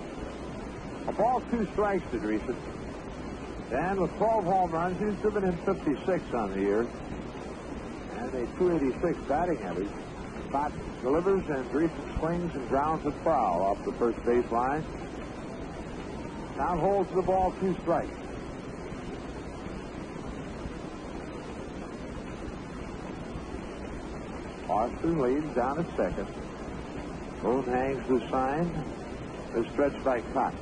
A ball, 2 strikes to Dreesen. And with 12 home runs, he's driven in 56 on the year. And a .286 batting average. Cott delivers, and Dreesen swings and grounds it foul off the first base line. Down holds the ball, 2 strikes. Foster leads down at second. Boone hangs the sign. Is stretched by Cott.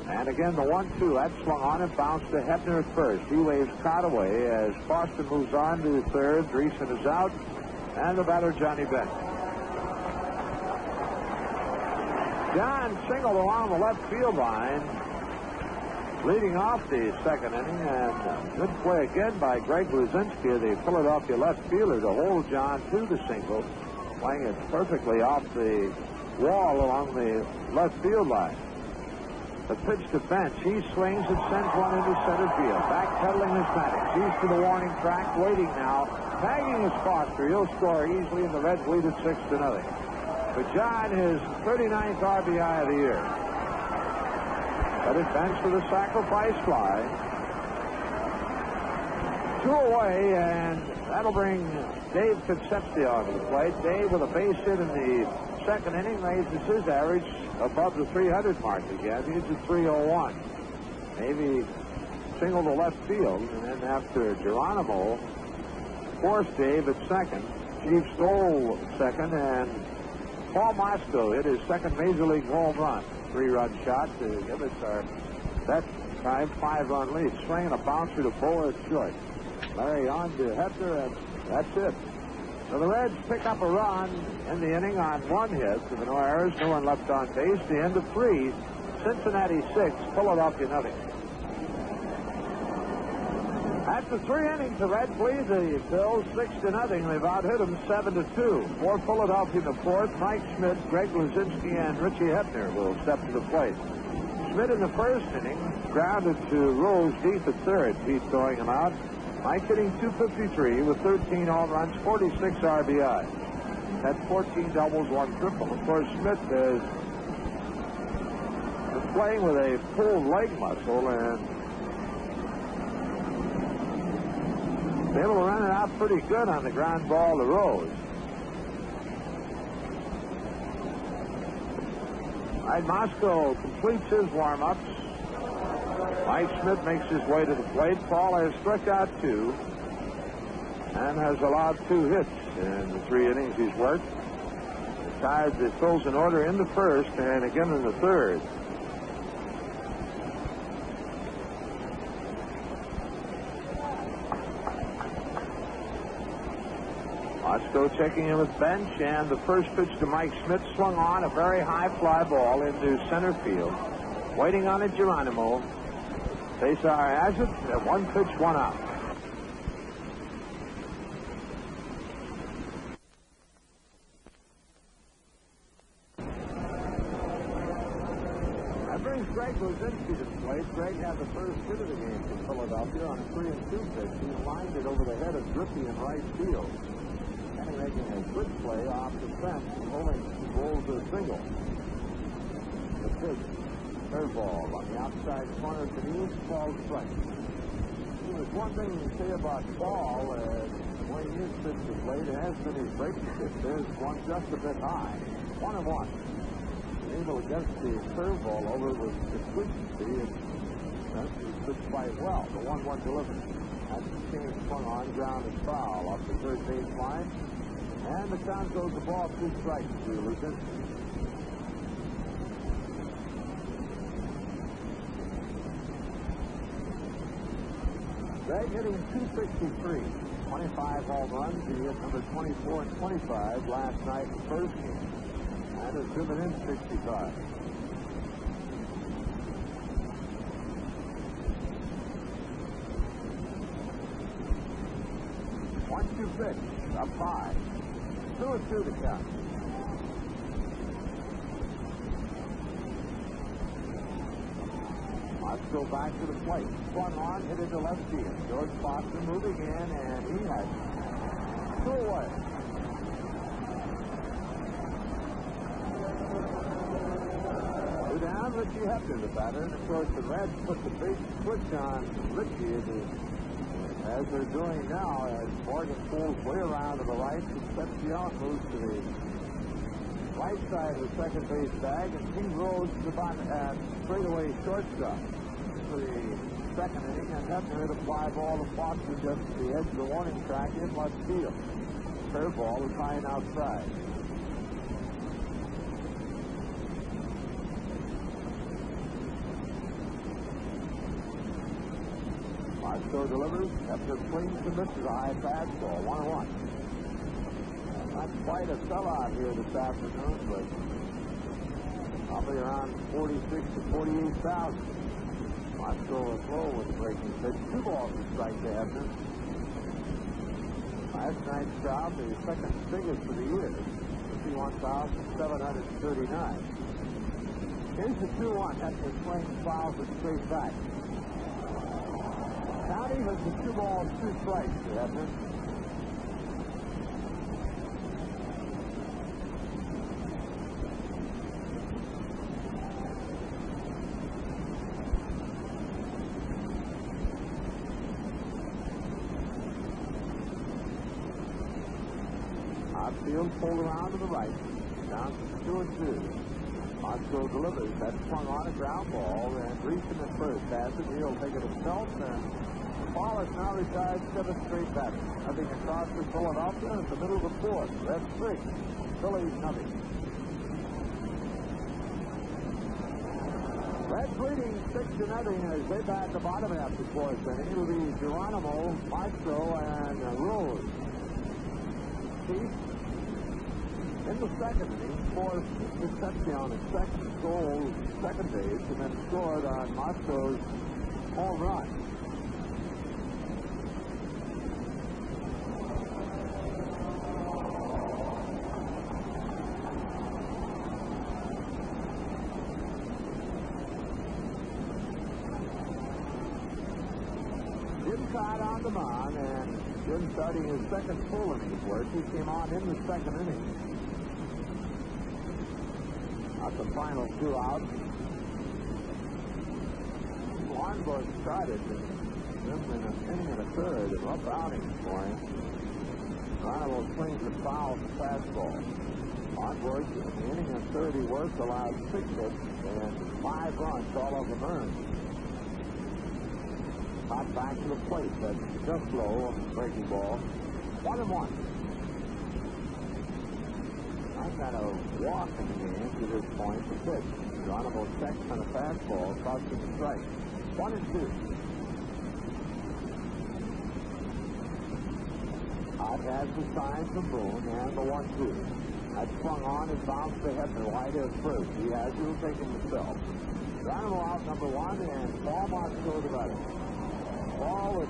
And again, the 1-2. That swung on and bounced to Hebner at first. He waves Cott away as Foster moves on to third. Dreesen is out. And the batter, Johnny Bench. John singled along the left field line, leading off the second inning, and good play again by Greg Luzinski, the Philadelphia left fielder, to hold John to the single, playing it perfectly off the wall along the left field line. The pitch to Bench. He swings and sends one into center field. Backpedaling is Maddox. He's to the warning track, waiting now. Tagging is Foster. He'll score easily, and the Reds lead at 6-0. But John, his 39th RBI of the year. But it Bench with a sacrifice fly. 2 away, and that'll bring Dave Concepcion to the plate. Dave with a base hit in the second inning raises his average above the 300 mark again. He's at 301. Maybe single to left field, and then after Geronimo forced Dave at second, Chief stole second, and Paul Mosco hit his second major league home run. 3-run shot to give us our, that time, 5-run lead. Swinging a bouncer to Boa at short. Larry on to Hebner, and that's it. So the Reds pick up a run in the inning on 1 hit. There were no errors, no one left on base. The end of 3. Cincinnati 6, Philadelphia nothing. After 3 innings, the Reds lead the Phils 6-0. They've out-hit them 7-2. For Philadelphia in the fourth, Mike Schmidt, Greg Luzinski, and Richie Hebner will step to the plate. Schmidt in the first inning grounded to Rose deep at third. Pete throwing him out. Mike hitting .253 with 13 home runs, 46 RBI. Had 14 doubles, 1 triple. Of course, Schmidt is playing with a pulled leg muscle and able to run it out pretty good on the ground ball to Rose. All right, Mosco completes his warm-ups. Mike Schmidt makes his way to the plate. Paul has struck out 2 and has allowed 2 hits in the 3 innings he's worked. Tied the Phils in order in the first and again in the third. Mosco checking in with Bench, and the first pitch to Mike Schmidt swung on, a very high fly ball into center field. Waiting on it, Geronimo. Cesar has it. One pitch, one out. That brings Greg Luzinski to the plate. Greg had the first hit of the game for Philadelphia on a 3-2 pitch. He lined it over the head of Griffey in right field. And making a good play off the fence. Rolling rolls a single. The pitch. Curveball on the outside corner to the east, ball strike. There's one thing you can say about Ball, the way he has pitched the plate, it has been his breaking pitch. There's one just a bit high. 1-1. Able to get the curveball over with efficiency, and he pitched quite well. The 1-1 delivery. That's the change swung on, ground and foul off the third base line. And the count goes the ball 2 strikes to Luzinski. Greg hitting .263, 25 home runs. He hit number 24 and 25 last night in the first game, and has driven in 65. One-two pitch, up high. 2-2 to count. Let's go back to the plate. Swung on, hit it to left field. George Foster moving in, and he has 2 away. Two down, Richie Hebner, the batter. And of course, the Reds put the big switch on Richie as they're doing now, as Morgan pulls way around to the right. Concepcion moves to the right side of the second base bag, and King Rose to the straightaway shortstop for the second inning, and Hebner hit a fly ball to Foster just to the edge of the warning track in left field. Curveball was high and outside. Foster delivers. Hebner swings and misses a high fastball. 1-1. Not quite a sellout here this afternoon, but probably around 46 to 48,000. Moscow slow with the breaking pitch. 2 balls to strike to Hebner. Last night's crowd, the second biggest of the year, 51,739. Here's the 2-1. Hebner swings, fouls it straight back. Count even to 2 balls, 2 strikes to Hebner. Outfield pulled around to the right. Down to 2-2. Moscow delivers. That swung on a ground ball, and Reeson at first has it. He'll take it himself, and Wallace now retired 7 straight batters. Nothing across for Philadelphia in the middle of the 4th. Reds 3. Phillies nothing. Reds leading 6-0 as they bat the bottom half of the 4th inning. It'll be Geronimo, Moscow, and Rose. Keith in the second inning, forced Concepcion a second goal, second base, and then scored on Moscow's home run. Jim Todd on the mound, and Jim starting his second full innings work. He came on in the second inning. That's the final 2 outs. Warnbush started in an inning and a third. A rough outing for him. Geronimo swings and fouls the fastball. Warnbush in the inning and third he worked, allowed 6 hits and 5 runs, all of them earned. Hot back to the plate. That's just low on the breaking ball. 1-1. I've got a walk in the game to this point. The pitch. Geronimo checks on a fastball, costing the strike. 1-2. Hot has the sign from Boone and the 1-2. That swung on and bounced to Hebner wide at first. He has it. He'll take him himself. Dynamo out number 1, and Paul Motzko the batter. Paul with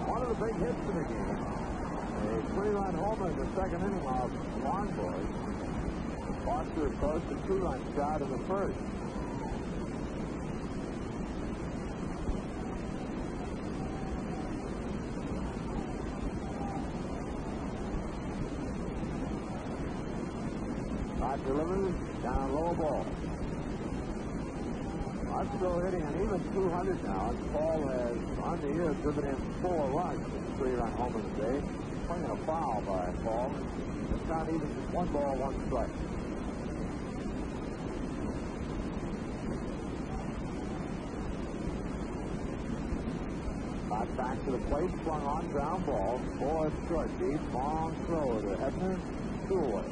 one of the big hits in the game. A 3-run homer in the second inning of Lawn Boys. Foster, of course, a 2-run shot in the first. Hot delivers, down low ball. Motzko hitting an even 200 now. Paul has, on the year, driven in 4 runs with a 3-run homer today. Playing a foul by Paul. It's not even 1 ball, 1 strike. Hot back to the plate, swung on, ground ball. 4 short, deep, long throw to Hebner, 2 away.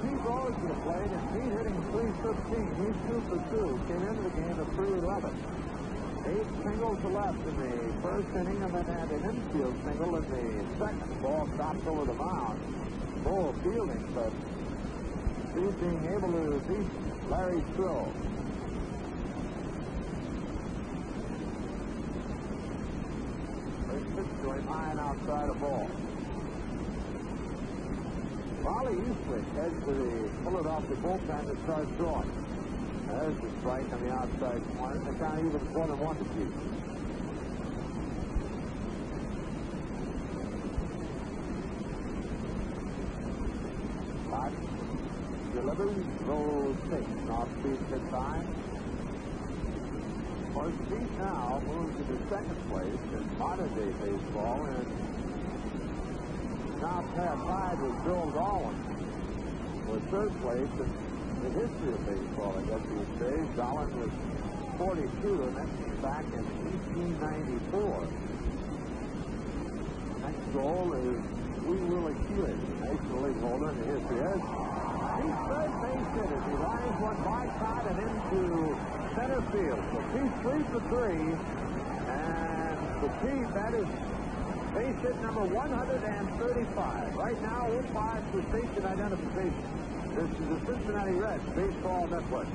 Pete rose to the plate, and Pete hitting .315. He's 2 for 2. Came into the game at .311. 8 singles to left in the first inning, and then had an infield single in the second. Ball stopped over the mound. Full fielding, but Pete being able to beat Larry's throw. First pitch to him, high and outside a ball. Raleigh Eastwick heads to the Philadelphia bullpen to start throwing. There's the strike on the outside corner. They can't even 1-1 to keep. Hot delivers, throws 6. Off-speed pitch high. Of course, Pete now moves to the second place in modern-day baseball, and now tied with Bill Darwin for third place in the history of baseball, I guess you would say. Darwin was 42, and that came back in 1894. Next goal is Louis Willie Keeler, National League holder in the history. He's third base hit as he lines one by Todd and into center field. So Pete's 3 for 3, and for Pete, that is base hit number 135. Right now, umpires for station identification. This is the Cincinnati Reds Baseball Network.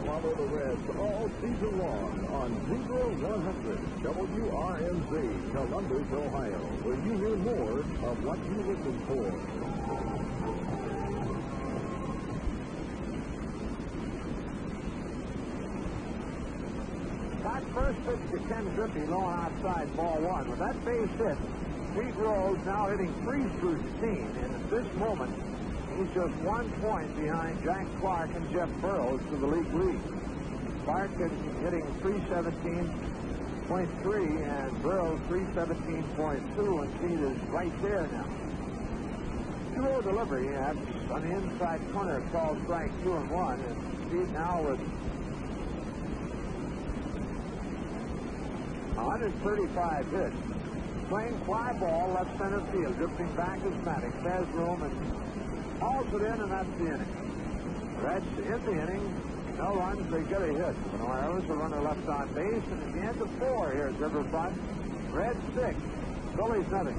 Follow the Reds all season long on Zebra 100 WRMZ, Columbus, Ohio, where you hear more of what you listen for. That first pitch to Ken Griffey, low outside, ball 1. With that base hit, Pete Rose now hitting .316, and at this moment, he's just 1 point behind Jack Clark and Jeff Burrows for the league lead. Clark is hitting .317.3, and Burrows .317.2, and Pete is right there now. 2-0 delivery, that's on the inside corner, called strike 2-1, and Pete now with 135 hits. Playing fly ball left center field. Drifting back is Maddox. Has room and hauls it in, and that's the inning. Reds in the inning. No runs. They get a hit. No errors. A runner left on base. And at the end of 4 here at Riverfront. Reds 6. Phillies nothing.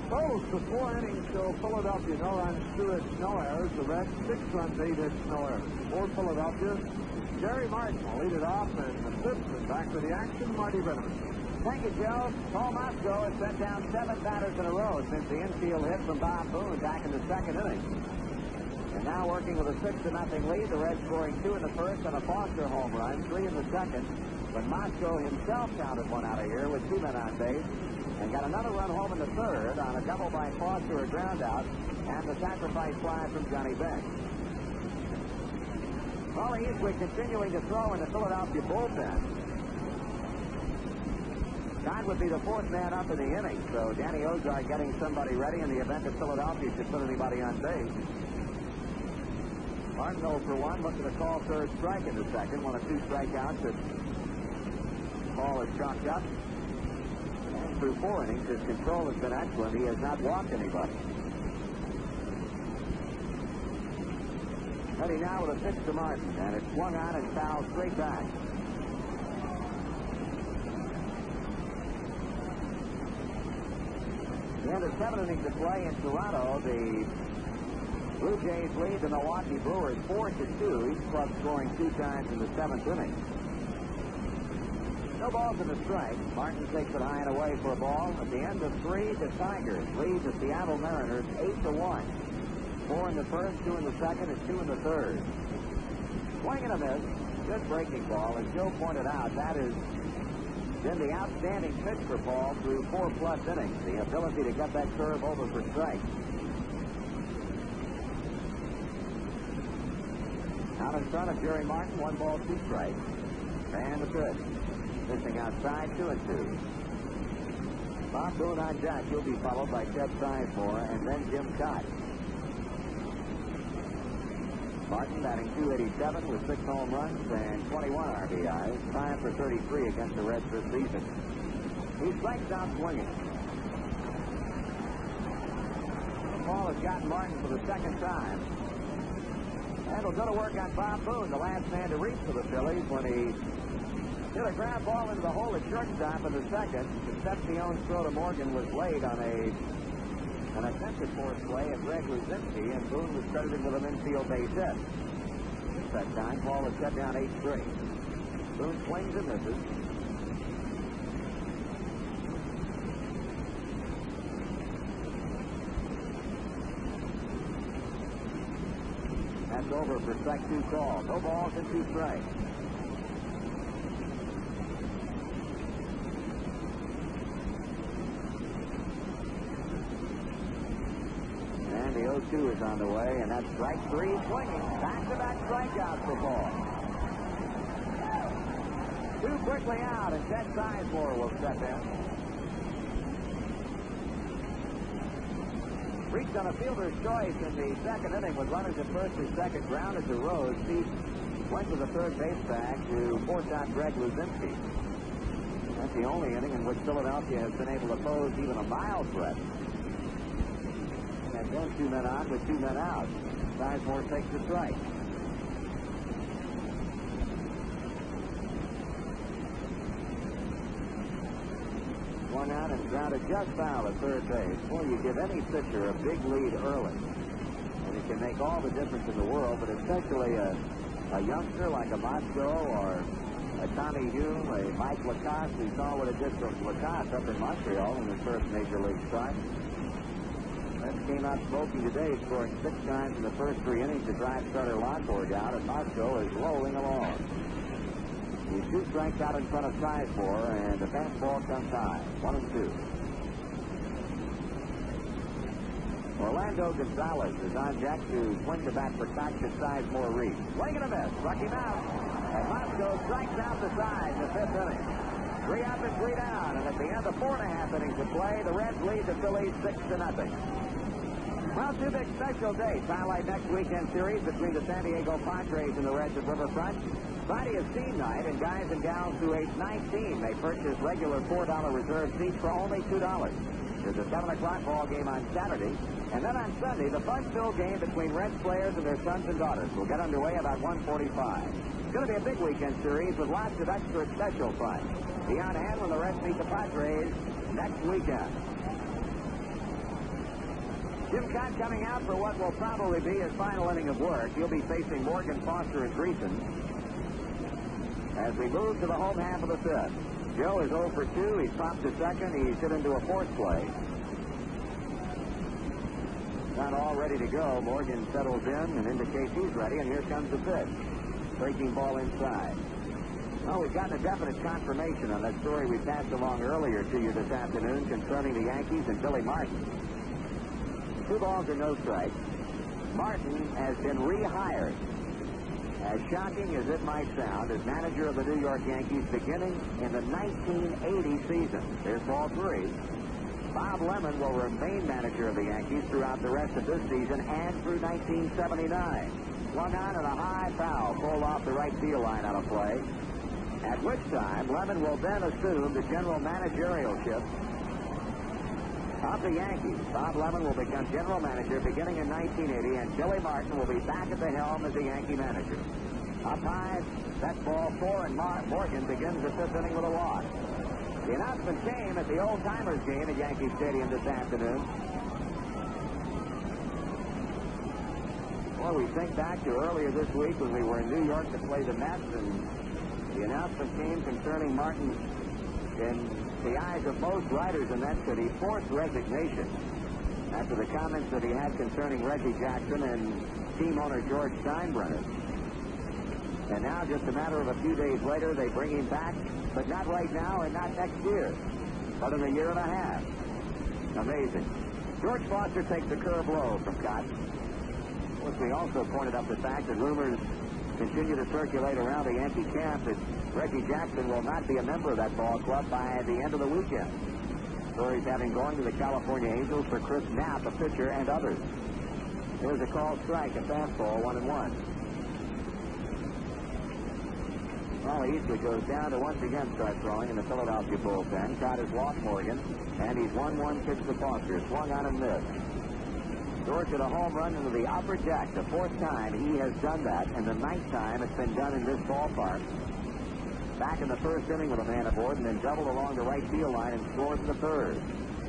Close to 4 innings. So Philadelphia. No runs, 2 hits, no errors. The Reds 6 runs, 8 hits, no errors. For Philadelphia, Jerry Martin will lead it off, and the fifth, and back to the action, Marty Brenneman. Thank you, Joe. Paul Motzko has sent down 7 batters in a row since the infield hit from Bob Boone back in the second inning. And now working with a 6-0 lead, the Reds scoring 2 in the first and a Foster home run, 3 in the second. But Motzko himself counted 1 out of here with 2 men on base and got another run home in the third on a double by Foster, a ground out, and the sacrifice fly from Johnny Bench. Raleigh Eastwick continuing to throw in the Philadelphia bullpen. Todd would be the 4th man up in the inning, so Danny Ozark getting somebody ready in the event that Philadelphia should put anybody on base. Martin 0 for 1, looking to call third strike in the second. 1 of 2 strikeouts that Paul has chalked up. And through 4 innings, his control has been excellent. He has not walked anybody. Heading now with a pitch to Martin, and it's swung on and fouled straight back. The end of 7 innings of play in Toronto. The Blue Jays lead the Milwaukee Brewers 4-2. Each club scoring 2 times in the 7th inning. No balls in the strike. Martin takes it high and away for a ball. At the end of 3, the Tigers lead the Seattle Mariners 8-1. 4 in the first, 2 in the second, and 2 in the third. Swing and a miss. Good breaking ball. As Joe pointed out, that has been the outstanding pitch for Paul through 4+ innings. The ability to get that curve over for strike. Out in front of Jerry Martin, 1 ball, 2 strikes. And the pitch. Missing outside, 2-2. Bob Boone on deck. He'll be followed by Ted Sizemore and then Jim Cott. Martin batting .287 with 6 home runs and 21 RBIs. 5 for 33 against the Reds this season. He strikes out swinging. The ball has gotten Martin for the second time. And will go to work on Bob Boone, the last man to reach for the Phillies when he hit a ground ball into the hole at shortstop in the second. Concepcion's throw to Morgan was laid on an attempted force play at Greg Luzinski, and Boone was credited with an infield base hit. That time, Paul has set down 8 straight. Boone swings and misses. That's over for strike 2 call. No balls and 2 strikes. And the 0-2 is on the way, and that's strike 3 swinging. Back-to-back strikeouts for Paul. 2 quickly out, and Ted Sizemore will step in. Reached on a fielder's choice in the second inning with runners at first and second, grounded to Rose. He went to the third base back to force out Greg Luzinski. That's the only inning in which Philadelphia has been able to pose even a mild threat. And then 2 men on with 2 men out. Sizemore takes the strike. One out and grounded just foul at third base. Boy, you give any pitcher a big lead early, and it can make all the difference in the world, but especially a youngster like a Moscow or a Tommy Hume, a Mike Lacoste. We saw what it did for Lacoste up in Montreal in his first major league start. That came out smoking today, scoring 6 times in the first 3 innings to drive starter Lonborg out, and Moscow is rolling along. He's 2 strikes out in front of Sizemore, and the fastball comes high. 1-2. Orlando Gonzalez is on deck to swing the bat for Cox at Sizemore reach. Swing and a miss. Struck him out. And Moscow strikes out the side in the 5th inning. 3 up and 3 down. And at the end of 4.5 innings of play, the Reds lead the Phillies 6-0. Well, 2 big special dates. Highlight next weekend series between the San Diego Padres and the Reds at Riverfront. Friday is team night, and guys and gals through age 19 may purchase regular $4 reserve seats for only $2. There's a 7 o'clock ball game on Saturday, and then on Sunday, the fun-filled game between Reds players and their sons and daughters will get underway about 1:45. It's going to be a big weekend series with lots of extra special fun. Be on hand when the Reds meet the Padres next weekend. Jim Cott coming out for what will probably be his final inning of work. He'll be facing Morgan, Foster, and Greason as we move to the home half of the 5th. Joe is 0 for 2. He's popped to second. He's hit into a force play. Not all ready to go. Morgan settles in and indicates he's ready, and here comes the pitch. Breaking ball inside. Well, we've gotten a definite confirmation on that story we passed along earlier to you this afternoon concerning the Yankees and Billy Martin. 2 balls and no strikes. Martin has been rehired, as shocking as it might sound, as manager of the New York Yankees beginning in the 1980 season. There's ball 3. Bob Lemon will remain manager of the Yankees throughout the rest of this season and through 1979. Swung on and a high foul pulled off the right field line on a play, at which time Lemon will then assume the general managerialship of the Yankees. Bob Lemon will become general manager beginning in 1980, and Billy Martin will be back at the helm as the Yankee manager. Up high, that's ball 4, and Morgan begins the 5th inning with a walk. The announcement came at the Old Timers game at Yankee Stadium this afternoon. Well, we think back to earlier this week when we were in New York to play the Mets, and the announcement came concerning Martin's, in the eyes of most writers in that city, forced resignation after the comments that he had concerning Reggie Jackson and team owner George Steinbrenner. And now, just a matter of a few days later, they bring him back, but not right now and not next year, but in a year and a half. Amazing. George Foster takes a curve low from Cotton. We also pointed up the fact that rumors continue to circulate around the Yankee camp that Reggie Jackson will not be a member of that ball club by the end of the weekend. Stories having going to the California Angels for Chris Knapp, a pitcher, and others. Here's a called strike, a fastball, 1-1. Molly Easley goes down to once again start throwing in the Philadelphia bullpen. Caught his walk Morgan, and he's 1-1 pitch to Foster. Swung on and missed. George hit a home run into the upper deck. The fourth time he has done that, and the ninth time it's been done in this ballpark. Back in the first inning with a man aboard, and then doubled along the right field line and scored in the third.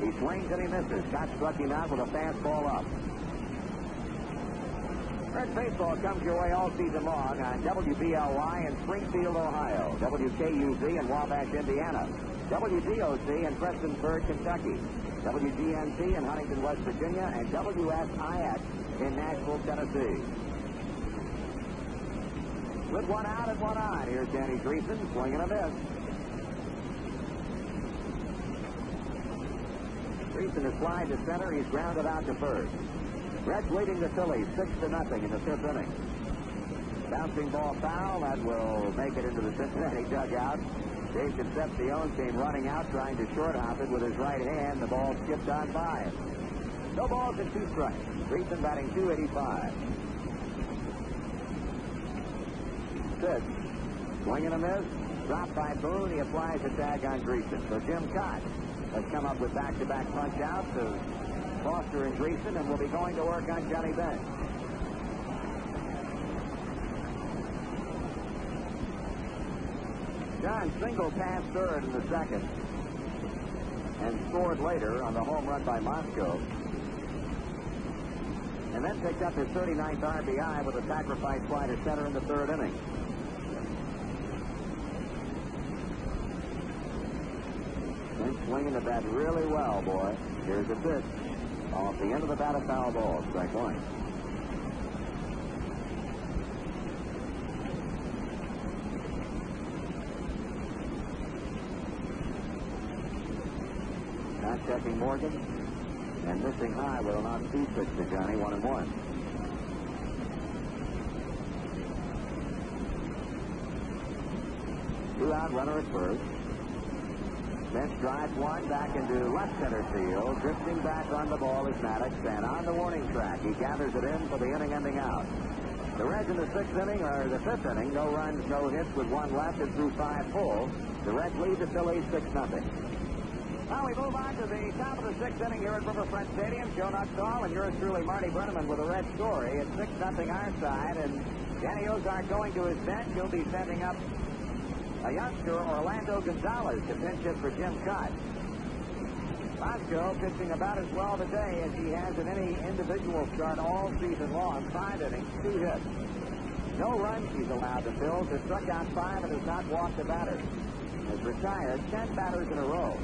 He swings and he misses. Scott struck him out with a fastball up. Red Baseball comes your way all season long on WBLY in Springfield, Ohio, WKUZ in Wabash, Indiana, WDOC in Prestonsburg, Kentucky, WGNC in Huntington, West Virginia, and WSIX in Nashville, Tennessee. With one out and one on, here's Danny Dreesen swinging a miss. Dreesen is flying to center. He's grounded out to first. Reds leading the Phillies 6-0 in the fifth inning. Bouncing ball foul. That will make it into the Cincinnati dugout. Dave Concepcion came running out trying to short hop it with his right hand. The ball skipped on by him. No balls and 2 strikes. Dreesen batting .285. Pitch. Swing and a miss. Dropped by Boone. He applies a tag on Dreesen. So Jim Cott has come up with back-to-back punch-outs of Foster and Dreesen, and will be going to work on Johnny Bench. John singled past third in the second and scored later on the home run by Moscow. And then picked up his 39th RBI with a sacrifice fly to center in the third inning. Bench swinging the bat really well, boy. Here's a pitch. Off the end of the bat, a foul ball. Strike one. Not checking Morgan. And missing high with an off-speed pitch to Johnny. 1-1. Two out, runner at first. Bench drives one back into left center field. Drifting back on the ball is Maddox, and on the warning track, he gathers it in for the inning-ending out. The Reds in the fifth inning, no runs, no hits with one left and through 5 full. The Reds lead the Phillies 6-0. Now we move on to the top of the sixth inning here at Riverfront Stadium. Joe Nuxall and yours truly, Marty Brenneman, with a Red story. It's 6-0 our side, and Danny Ozark going to his bench. He'll be sending up a youngster, Orlando Gonzalez, to pinch hit for Jim Cott. Moscow pitching about as well today as he has in any individual start all season long. 5 innings, 2 hits. No runs he's allowed to fill. Has struck out 5 and has not walked a batter. Has retired 10 batters in a row.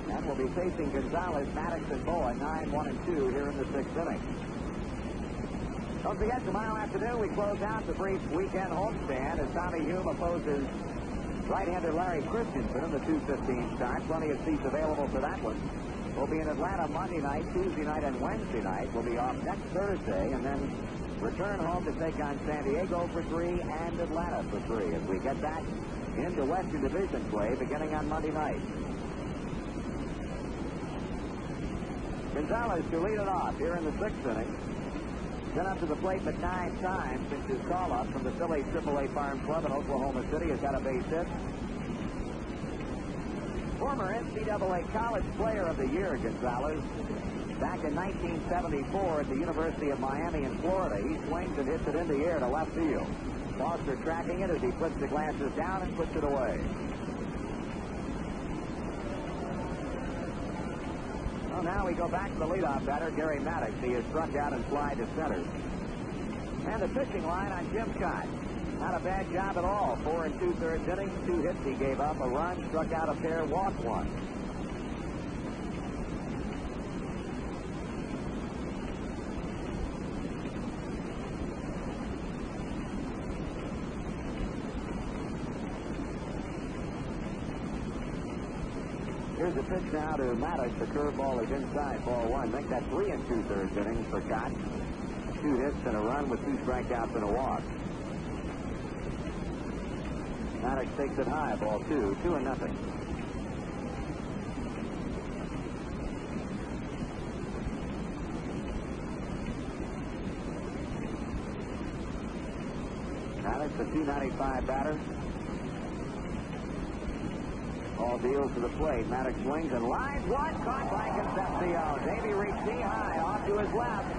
And will be facing Gonzalez, Maddox, and Boa 9-1-2 here in the sixth inning. Don't forget, tomorrow afternoon we close out the brief weekend homestand as Tommy Hume opposes right-hander Larry Christensen in the 2:15 start. Plenty of seats available for that one. We'll be in Atlanta Monday night, Tuesday night, and Wednesday night. We'll be off next Thursday, and then return home to take on San Diego for 3 and Atlanta for 3 as we get back into Western Division play beginning on Monday night. Gonzalez to lead it off here in the sixth inning. Been up to the plate but 9 times since his call-up from the Phillies AAA Farm Club in Oklahoma City. Has got a base hit. Former NCAA College Player of the Year, Gonzalez. Back in 1974 at the University of Miami in Florida. He swings and hits it in the air to left field. Foster tracking it as he puts the glasses down and puts it away. Well, now we go back to the leadoff batter, Gary Maddox. He is struck out and fly to center. And the pitching line on Jim Scott. Not a bad job at all. 4 2/3 innings, 2 hits he gave up, a run, struck out a pair, walked one. Here's a pitch now to Maddox. The curveball is inside, ball 1. Make that 3 2/3 innings for Scott. 2 hits and a run with 2 strikeouts and a walk. Maddox takes it high, ball 2, 2-0. Maddox, a .295 batter. All deals to the plate. Maddox swings and lines one. Caught by Concepcion. Davey reached knee high off to his left.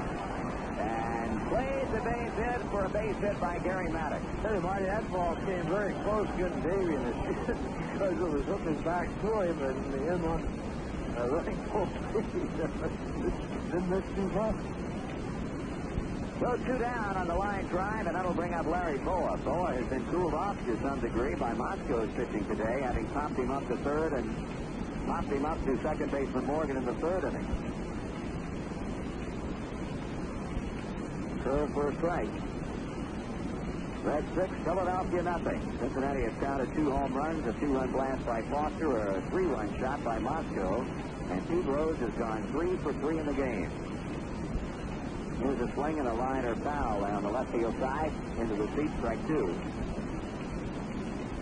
And plays the base hit for a base hit by Gary Maddox. Hey, Marty, that ball came very close getting Davey in the shit because it was hooking back to him and the end one running full speed. Didn't miss too much. So 2 down on the line drive, and that'll bring up Larry Boa. Boa has been cooled off to some degree by Moscow's pitching today, having popped him up to third and popped him up to second baseman Morgan in the 3rd inning. Curve for a strike. Red 6, Philadelphia nothing. Cincinnati has counted 2 home runs, a 2-run blast by Foster, a 3-run shot by Moscow, and Pete Rose has gone 3 for 3 in the game. Here's a swing and a line or foul on the left field side into the seat, strike 2.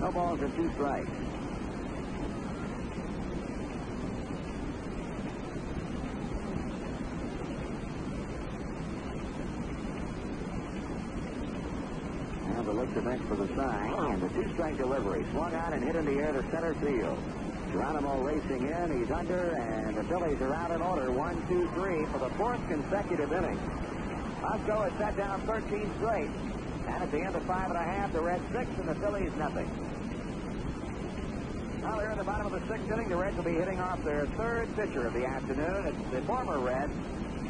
No balls and 2 strikes. Now the look to next for the sign, and the 2-strike delivery. Swung on and hit in the air to center field. Geronimo racing in, he's under, and the Phillies are out in order. 1, 2, 3 for the 4th consecutive inning. Moscow has set down 13 straight, and at the end of 5 1/2, the Reds 6 and the Phillies nothing. Now they're in the bottom of the 6th inning. The Reds will be hitting off their 3rd pitcher of the afternoon. It's the former Red,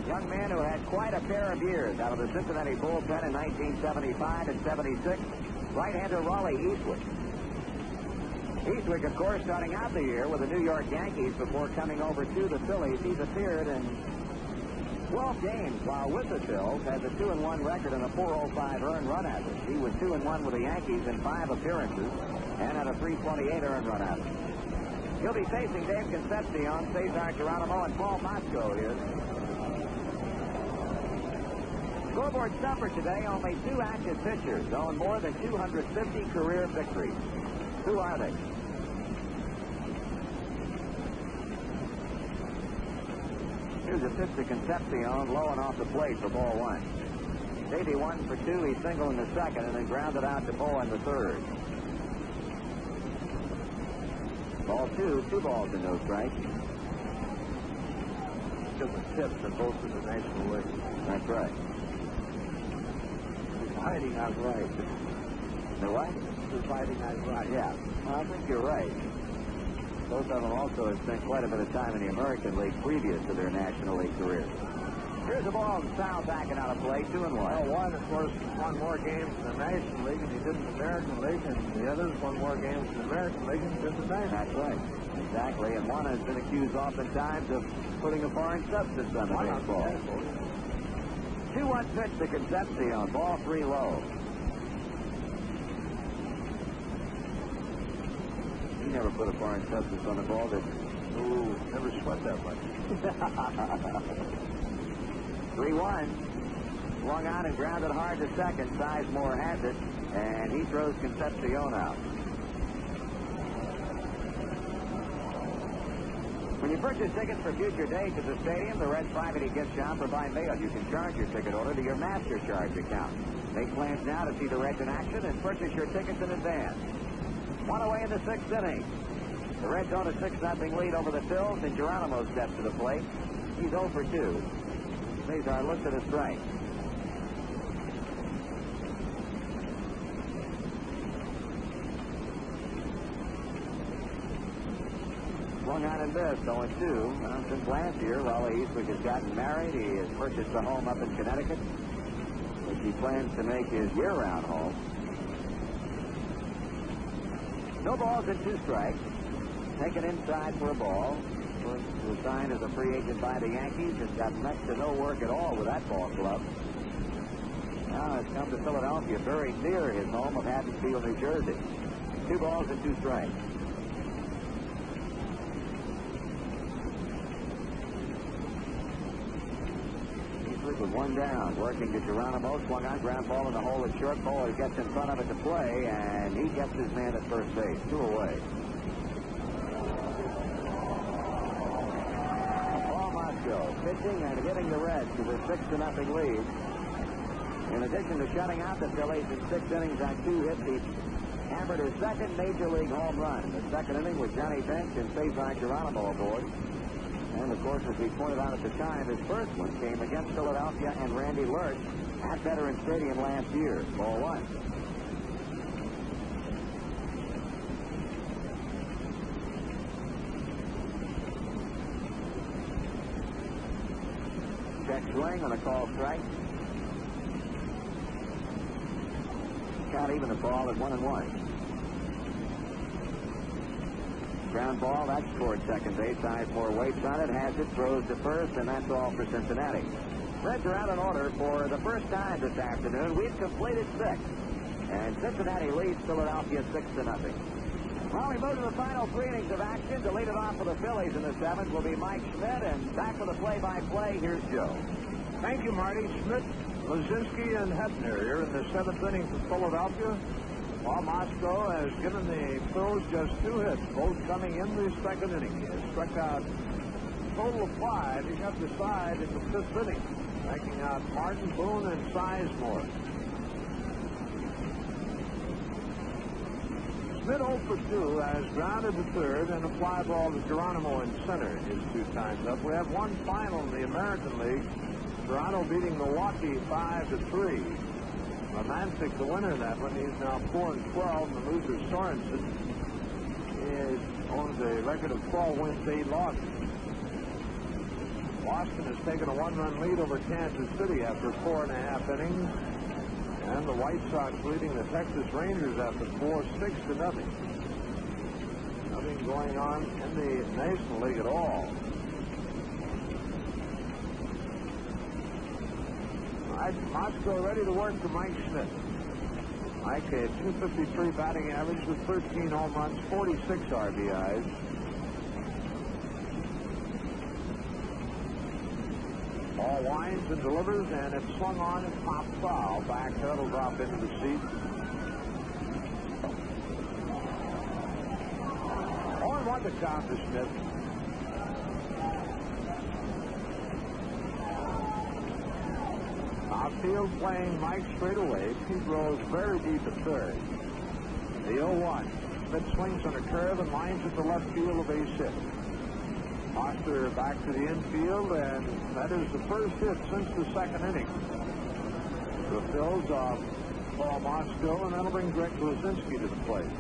young man who had quite a pair of years out of the Cincinnati bullpen in 1975 and 76, right-hander Raleigh Eastwick. Eastwick, of course, starting out the year with the New York Yankees before coming over to the Phillies. He's appeared in 12 games while with the Phils, has a 2-1 record and a 4.05 earned run average. He was 2-1 with the Yankees in 5 appearances and had a 3.28 earned run average. He'll be facing Dave Concepcion, Cesar Geronimo, and Paul Moscow here. Scoreboard stopper today, only 2 active pitchers own more than 250 career victories. Who are they? Here's a pitch to Concepcion, low and off the plate for ball 1. Davey 1 for 2. He singled in the 2nd and then grounded out to Boa in the 3rd. Ball 2, 2 balls and no strikes. Took a tip to both of the National League. That's right. He's hiding out right. The what? He's hiding out right. Yeah. Well, I think you're right. Both of them also have spent quite a bit of time in the American League previous to their National League careers. Here's the ball, and Sal backing out of play, 2-1. Well, one, of course, won more games in the National League than he did in the American League, and the others won more games in the American League than he did in the National League. That's right. Exactly. And one has been accused oftentimes of putting a foreign substance on the baseball. 2-1 pitch to Concepcion. Ball 3 low. He never put a foreign substance on the ball, did he? Ooh, never sweat that much. 3-1. Swung on and grounded hard to second. Sizemore has it, and he throws Concepcion out. When you purchase tickets for future dates at the stadium, the Reds Private Gift Shop, or by mail, you can charge your ticket order to your Master Charge account. Make plans now to see the Reds in action and purchase your tickets in advance. One away in the 6th inning. The Reds own a 6-0 lead over the Phils, and Geronimo steps to the plate. He's 0 for 2. Cesar looks at a strike. Swung on and missed, 0-2. Since last year, Raleigh Eastwick has gotten married. He has purchased a home up in Connecticut, which he plans to make his year-round home. No balls and 2 strikes. Taken inside for a ball. Was signed as a free agent by the Yankees and got next to no work at all with that ball club. Now has come to Philadelphia, very near his home of Haddonfield, New Jersey. 2 balls and 2 strikes. Eastwick with 1 down, working to Geronimo, swung on, ground ball in the hole at short. Bowler gets in front of it to play, and he gets his man at first base. 2 away. Pitching and giving the Reds to the 6-0 lead. In addition to shutting out the Phillies in 6 innings on 2 hits, he hammered his second major league home run in the 2nd inning with Johnny Bench and Cesar Geronimo aboard. And of course, as we pointed out at the time, his first one came against Philadelphia and Randy Lerch at Veterans Stadium last year. Ball 1. Check swing on a call strike. Count even the ball at 1-1. Ground ball, that's toward second base. Sizemore waits on it, has it, throws to first, and that's all for Cincinnati. Reds are out in order for the first time this afternoon. We've completed 6. And Cincinnati leads Philadelphia 6-0. Well, we move to the final 3 innings of action. To lead it off for the Phillies in the 7th will be Mike Schmidt, and back with the play-by-play, here's Joe. Thank you, Marty. Schmidt, Lazinski, and Hebner here in the 7th inning for Philadelphia. While Moscow has given the Phils just 2 hits, both coming in the 2nd inning. He has struck out a total of 5. He got the side in the 5th inning, striking out Martin, Boone, and Sizemore. Schmidt 0 for 2 has grounded to third and a fly ball to Geronimo in center his 2 times up. We have one final in the American League. Toronto beating Milwaukee 5-3. Romantic, the winner of that one. He's now 4-12. The loser, Sorensen, owns a record of 12 wins, 8 losses. Boston has taken a 1-run lead over Kansas City after 4.5 innings. And the White Sox leading the Texas Rangers after 4-6-0. Nothing going on in the National League at all. Moscow ready to work for Mike Schmidt. Mike, a .253 batting average with 13 home runs, 46 RBIs. Ball winds and delivers, and it's swung on and popped foul. Back that'll drop into the seat. 0-1 to count to Schmidt. Outfield playing Mike straight away. Pete Rose very deep at third. The 0-1. Schmidt swings on a curve and lines at the left field, a base hit. Foster back to the infield, and that is the first hit since the 2nd inning. The Phils off Paul Moscow, and that'll bring Greg Lazinski to the plate.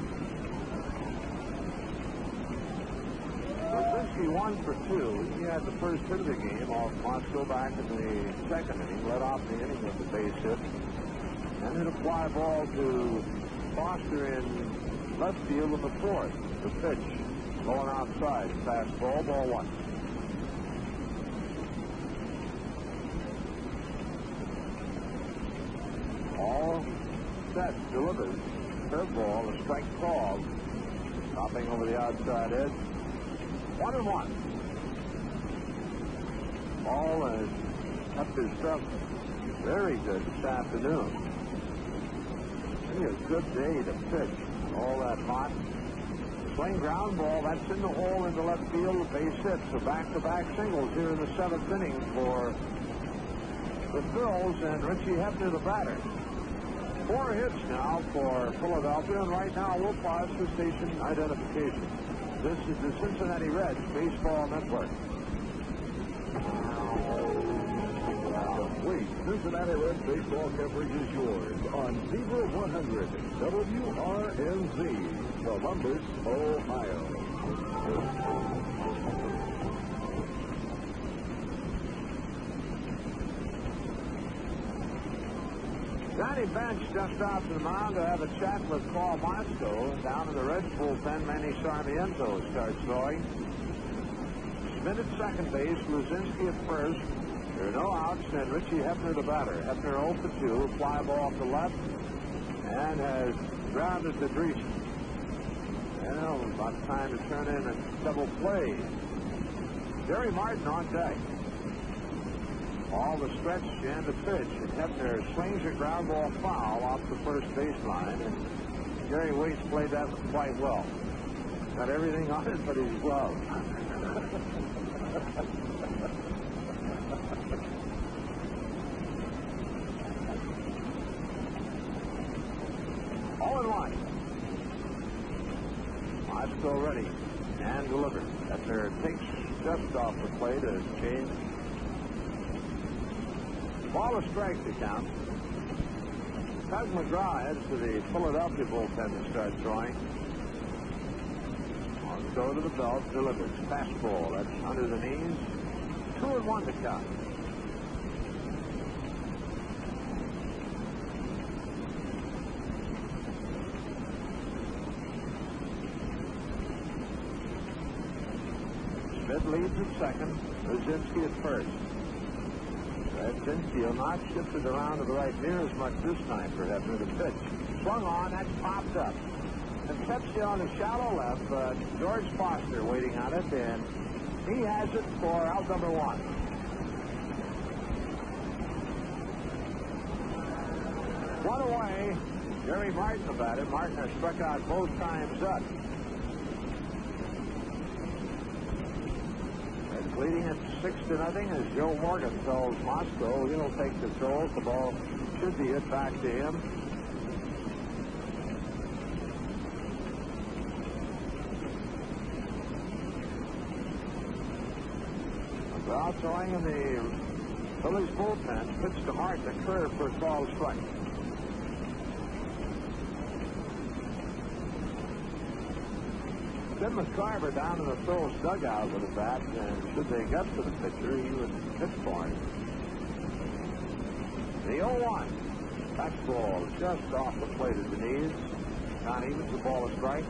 Lazinski 1 for 2. He had the first hit of the game off Moscow back in the 2nd inning. Led off the inning with the base hit. And hit a fly ball to Foster in left field in the 4th. The pitch going outside. Fastball, ball 1. All set, delivers. Curveball, a strike called. Stopping over the outside edge. 1-1. Ball has kept his stuff very good this afternoon. Really a good day to pitch. All that hot. Swing ground ball, that's in the hole in the left field, a base hit. So back-to-back singles here in the 7th inning for the Phils, and Richie Hebner, the batter. 4 hits now for Philadelphia, and right now we'll pause for station identification. This is the Cincinnati Reds Baseball Network. Complete Cincinnati Reds baseball coverage is yours on Zebra 100 WRNZ, Columbus, Ohio. Johnny Bench just out to the mound to have a chat with Paul Mosco. Down in the Reds bullpen, Manny Sarmiento starts throwing. Schmidt at second base, Luzinski at first. There are no outs, and Richie Hebner the batter. Hebner 0 for 2, fly ball off the left, and has grounded to Dreesen. Well, about time to turn in a double play. Jerry Martin on deck. All the stretch and the pitch, and Hebner swings a ground ball foul off the first baseline, and Jerry Waits played that quite well. Got everything on it but his glove. All in one. Mosco ready and delivered. Hebner takes just off the plate to change. Ball a strike to count. Doug McGraw heads to the Philadelphia bullpen to start throwing. Mosco to the belt, delivers. Fastball, that's under the knees. 2-1 to count. Schmidt leads at second. Luzinski at first. Luzinski will not shift it around to the right near as much this time for Hebner. The pitch swung on, that's popped up. Concepcion is shallow left, but George Foster waiting on it, and he has it for out number one. One away. Jerry Martin about it. Martin has struck out both times up. It's leading at 6-0 as Joe Morgan tells Mosco he'll take the throw. The ball should be hit back to him. Well, throwing in the Phillies bullpen, pitch to Martin, the curve for a called strike. Tim McCarver down in the Phillies dugout with a bat, and should they get to the pitcher, he would pitch for him. The 0-1. Fastball just off the plate at the knees. Not even the ball a strike.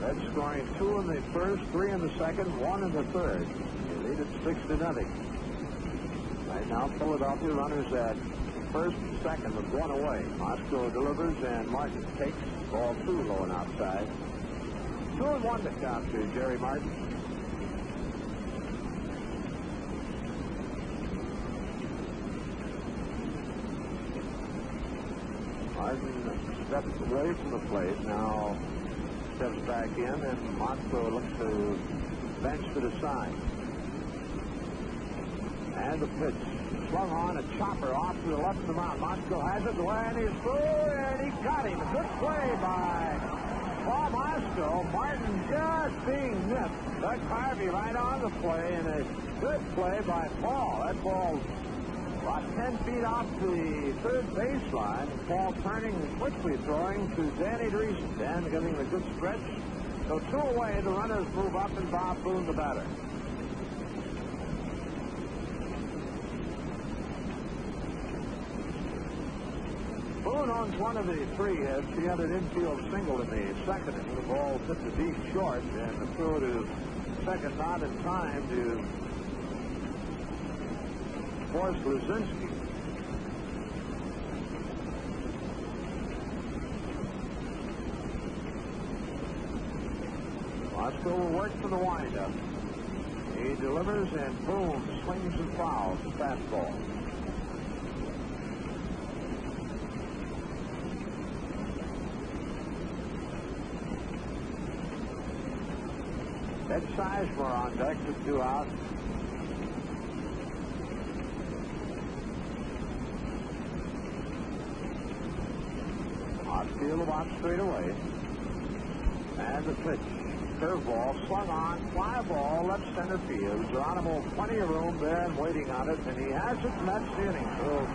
Reds scoring 2 in the first, 3 in the second, 1 in the third. They lead it 6-0. Right now, Philadelphia runners at first and second with 1 away. Mosco delivers, and Martin takes ball 2 low and outside. 2-1 to count to Jerry Martin. Martin steps away from the plate. Now steps back in, and Mosco looks to bench to the side. And the pitch. Swung on, a chopper off to the left of the mound. Mosco has it, and he's through, and he got him. A good play by Paul Mosco. Martin just being nipped. Doug Harvey right on the play, and a good play by Paul. That ball about 10 feet off the third baseline. Paul turning and quickly throwing to Danny Dreesen. Dan getting a good stretch. So 2 away, the runners move up, and Bob Boone the batter. Boone owns one of the 3 hits. He had an infield single in the second, and the ball hit the deep short, and the throw to second not in time to force Luzinski. Mosco will work for the windup. He delivers, and boom, swings and fouls the fastball. Ed Sizemore on deck with 2 out. Outfield about straight away. And the pitch. Curveball swung on. Fly ball left center field. Geronimo plenty of room there and waiting on it, and he has it, and that's the inning. So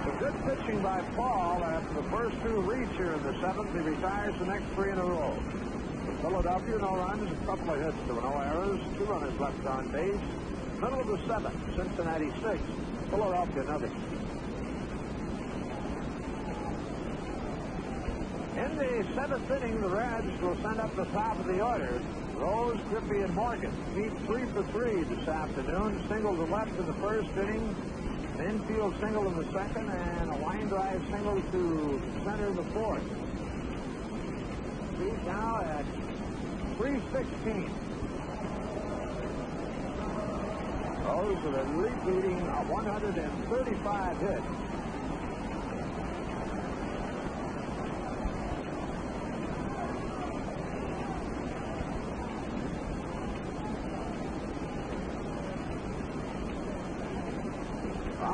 some good pitching by Paul after the first 2 reach here in the 7th. He retires the next 3 in a row. Philadelphia, no runs, a couple of hits. There were no errors, 2 runners left on base. Middle of the seventh, Cincinnati 6, Philadelphia nothing. In the seventh inning, the Reds will send up the top of the order. Rose, Griffey, and Morgan. Keep 3 for 3 this afternoon. Single to left in the first inning. An infield single in the second, and a line drive single to center in the fourth. He's now at 316. Rose with a league-leading 135 hits.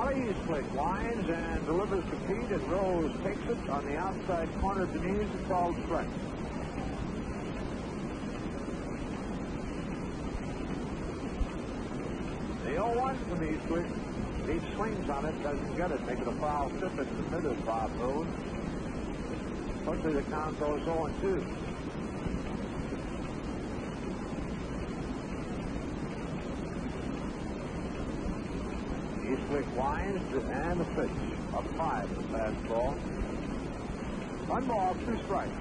Eastwick lines and delivers to Pete, and Rose takes it on the outside corner of the knees and called strike. The 0-1 from Eastwick. He swings on it, doesn't get it, making a foul tip into the middle of Bob Road. Quickly the count goes 0-2. Eastwick lines and the pitch. A 5 the fastball. 1 ball, 2 strikes.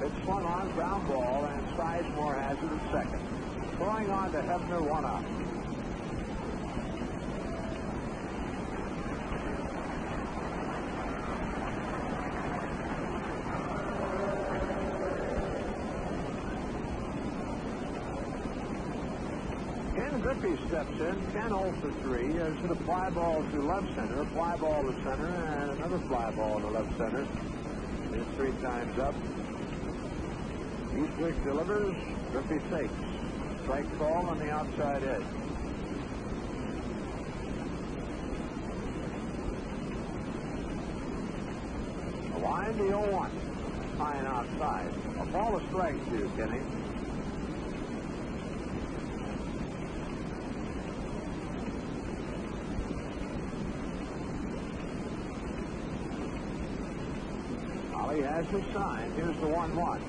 It's swung on, ground ball, and Sizemore has it at second. Throwing on to Hebner, 1 out. Griffey steps in, 10 0 for 3. Has hit a fly ball to left center, a fly ball to center, and another fly ball to left center. It's 3 times up. Eastwick delivers, Griffey takes. Strike call on the outside edge. The line, the 0-1. High and outside. A ball of strike to Kenny. He has his sign. Here's the 1-1.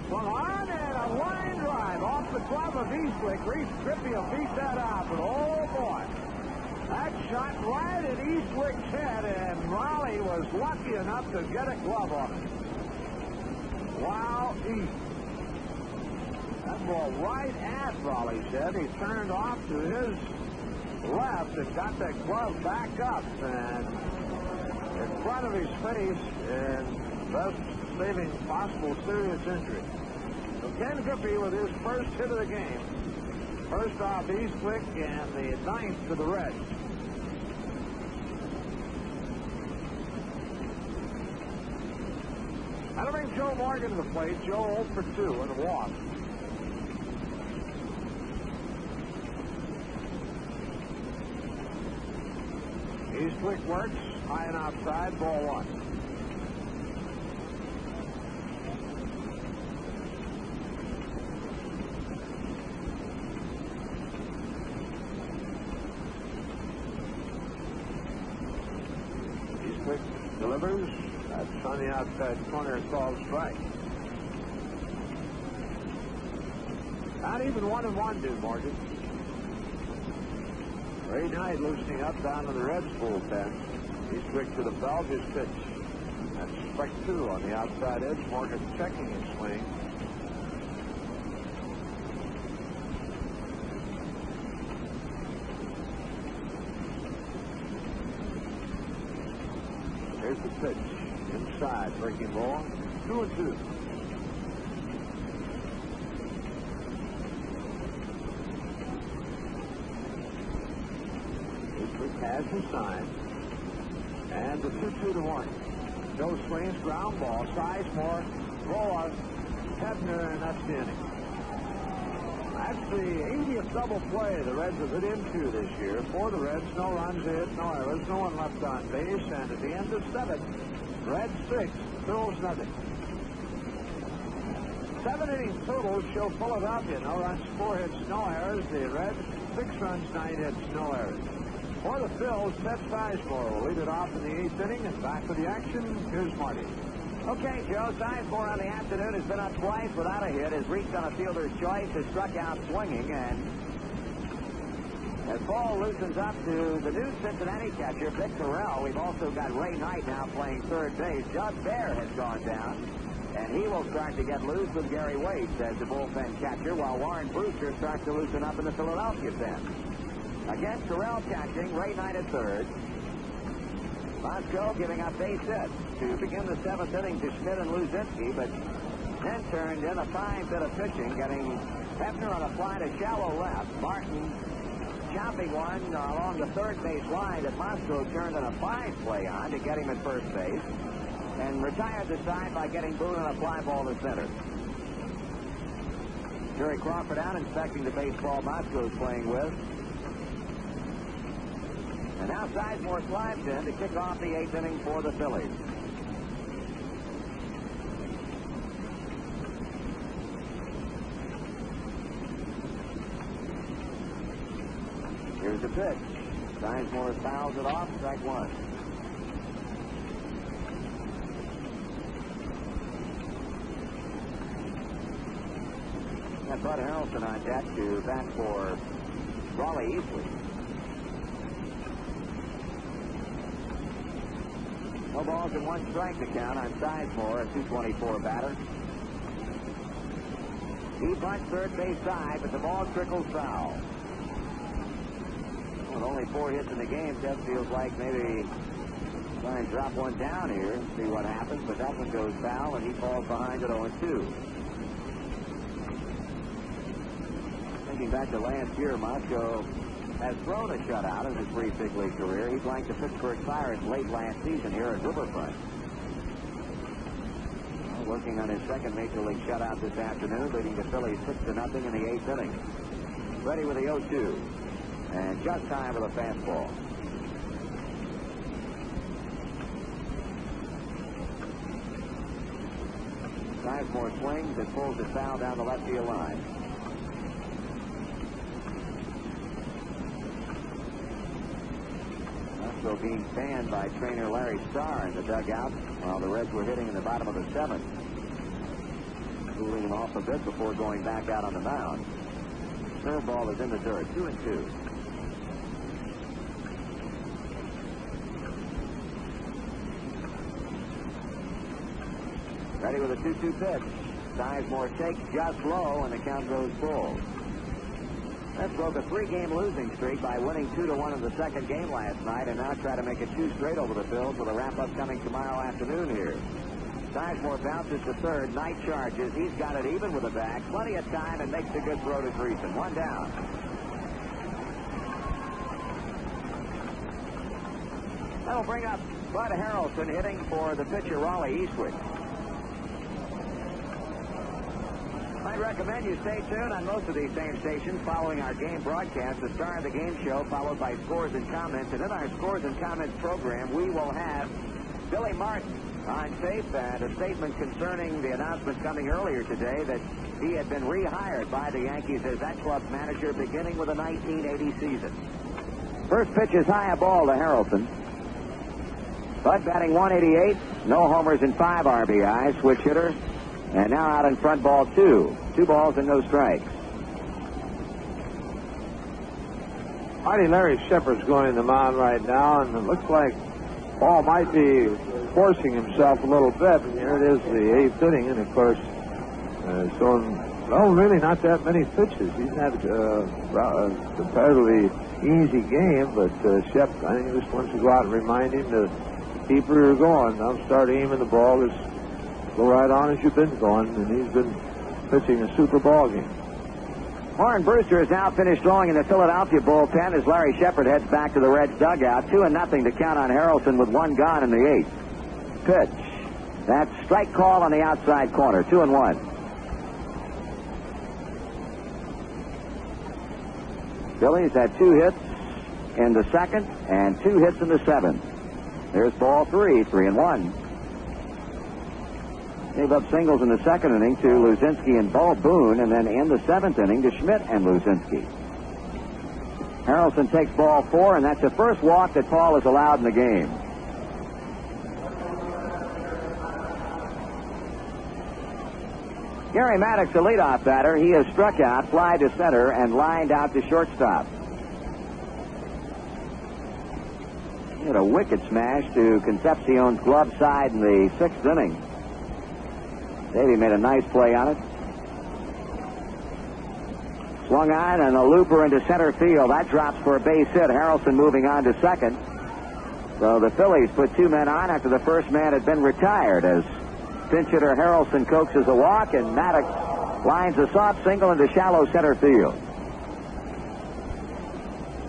Swung on, and a line drive off the glove of Eastwick. Griffey will beat that out, but oh boy, that shot right at Eastwick's head, and Raleigh was lucky enough to get a glove on it. Wow, that ball right at Raleigh's head. He turned off to his left and got that glove back up, and in front of his face, and thus saving possible serious injury. So Ken Griffey with his first hit of the game. First off Eastwick, and the 9th to the Reds. That'll bring Joe Morgan to the plate. Joe 0 for 2 and a walk. Eastwick works. High and outside, ball 1. Eastwick delivers. That's on the outside corner, called strike. Not even 1-1 to Morgan. Ray Knight loosening up down to the Reds bullpen. Eastwick to the belt, his pitch. That's strike 2 on the outside edge. Morgan checking his swing. Here's the pitch. Inside, breaking ball. 2-2. Eastwick has his sign. And the 2-2 to 1. Joe swings, ground ball. Sizemore, roll Hebner, and that's the inning. That's the 80th double play the Reds have hit into this year. For the Reds, no runs hit, no errors, no one left on base, and at the end of 7, Reds 6, Phillies nothing. 7 innings total show Philadelphia. No runs, 4 hits, no errors. The Reds, 6 runs, 9 hits, no errors. For the Phils, Seth Sizemore will lead it off in the 8th inning, and back for the action, here's Marty. Okay, Joe, Sizemore on the afternoon has been up twice without a hit, has reached on a fielder's choice, has struck out swinging, and as ball loosens up to the new Cincinnati catcher, Vic Terrell, we've also got Ray Knight now playing third base. Judd Bear has gone down, and he will start to get loose with Gary Waits as the bullpen catcher, while Warren Brewster starts to loosen up in the Philadelphia pen. Again, Terrell catching, Ray Knight at third. Moscow giving up base hits to begin the seventh inning to Schmidt and Luzinski, but then turned in a fine bit of pitching, getting Hefner on a fly to shallow left. Martin chopping one along the third base line that Moscow turned in a fine play on to get him at first base, and retired the side by getting Boone on a fly ball to center. Jerry Crawford out inspecting the baseball Moscow's playing with. And now Sizemore slides in to kick off the eighth inning for the Phillies. Here's the pitch. Sizemore fouls it off, strike one. Got Bud Harrelson on deck to bat for Raleigh Eastwood. No balls and one strike to count on Sizemore, a .224 batter. He bunts third base side, but the ball trickles foul. With only 4 hits in the game, Jeff feels like maybe try and drop one down here and see what happens, but that one goes foul, and he falls behind at 0-2. Thinking back to last year, Moscow has thrown a shutout in his brief big league career. He blanked the Pittsburgh Pirates late last season here at Riverfront. Well, working on his second major league shutout this afternoon, leading the Phillies 6-0 in the eighth inning. Ready with the 0-2. And just time with a fastball. Sizemore swings and pulls it foul down the left field line. Also being fanned by trainer Larry Starr in the dugout while the Reds were hitting in the bottom of the seventh. Cooling him off a bit before going back out on the mound. Curveball is in the dirt, 2-2. Ready with a 2-2 pitch. Sizemore takes just low, and the count goes full. That broke a 3-game losing streak by winning 2-1 in the second game last night, and now try to make it 2 straight over the Phils with a wrap-up coming tomorrow afternoon here. Sizemore bounces to third. Knight charges. He's got it even with the back. Plenty of time, and makes a good throw to Greason. One down. That'll bring up Bud Harrelson hitting for the pitcher Raleigh Eastwood. I'd recommend you stay tuned on most of these same stations following our game broadcast. The Star of the Game show, followed by Scores and Comments. And in our Scores and Comments program, we will have Billy Martin on tape and a statement concerning the announcement coming earlier today that he had been rehired by the Yankees as that club's manager beginning with the 1980 season. First pitch is high, a ball to Harrelson. Bud batting 188, no homers and 5 RBIs, switch hitter. And now out in front, ball 2. 2 balls and no strikes. Marty Larry Shepard's going in the mound right now, and it looks like Paul might be forcing himself a little bit. And here it is, the 8th inning, and of course, really not that many pitches. He's had a comparatively easy game, but Shep, I think, just wants to go out and remind him to keep her going. Now start aiming the ball. Just go right on as you've been going, and he's been pitching a super ball game. Warren Brewster has now finished throwing in the Philadelphia bullpen as Larry Shepard heads back to the Reds dugout. 2-0 to count on Harrelson with 1 gone in the 8th. Pitch. That's strike call on the outside corner. 2-1. Phillies had 2 hits in the second and 2 hits in the 7th. There's ball 3, 3-1. Gave up singles in the second inning to Luzinski and Bo Boone, and then in the 7th inning to Schmidt and Luzinski. Harrelson takes ball 4, and that's the first walk that Paul has allowed in the game. Gary Maddox, the leadoff batter. He has struck out, fly to center, and lined out to shortstop. He had a wicked smash to Concepcion's glove side in the 6th inning. Davey made a nice play on it. Swung on and a looper into center field. That drops for a base hit. Harrelson moving on to second. So the Phillies put 2 men on after the first man had been retired as pinch hitter Harrelson coaxes a walk and Maddox lines a soft single into shallow center field.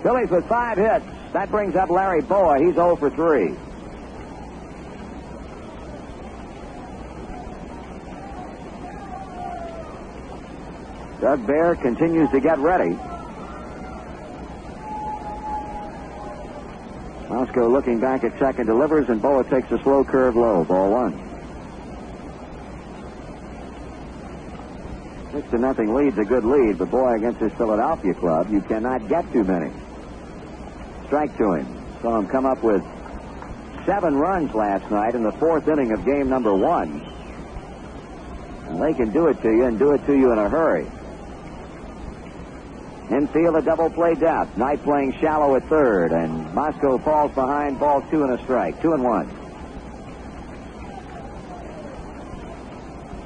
Phillies with 5 hits. That brings up Larry Boa. He's 0 for 3. Doug Bear continues to get ready. Moscow looking back at second, delivers, and Boa takes a slow curve low. Ball 1. 6-0 lead's a good lead, but boy, against this Philadelphia club, you cannot get too many. Strike to him. Saw him come up with 7 runs last night in the 4th inning of game number 1. And they can do it to you and do it to you in a hurry. Infield, a double play death. Knight playing shallow at third, and Moscow falls behind. Ball 2 and a strike. 2-1.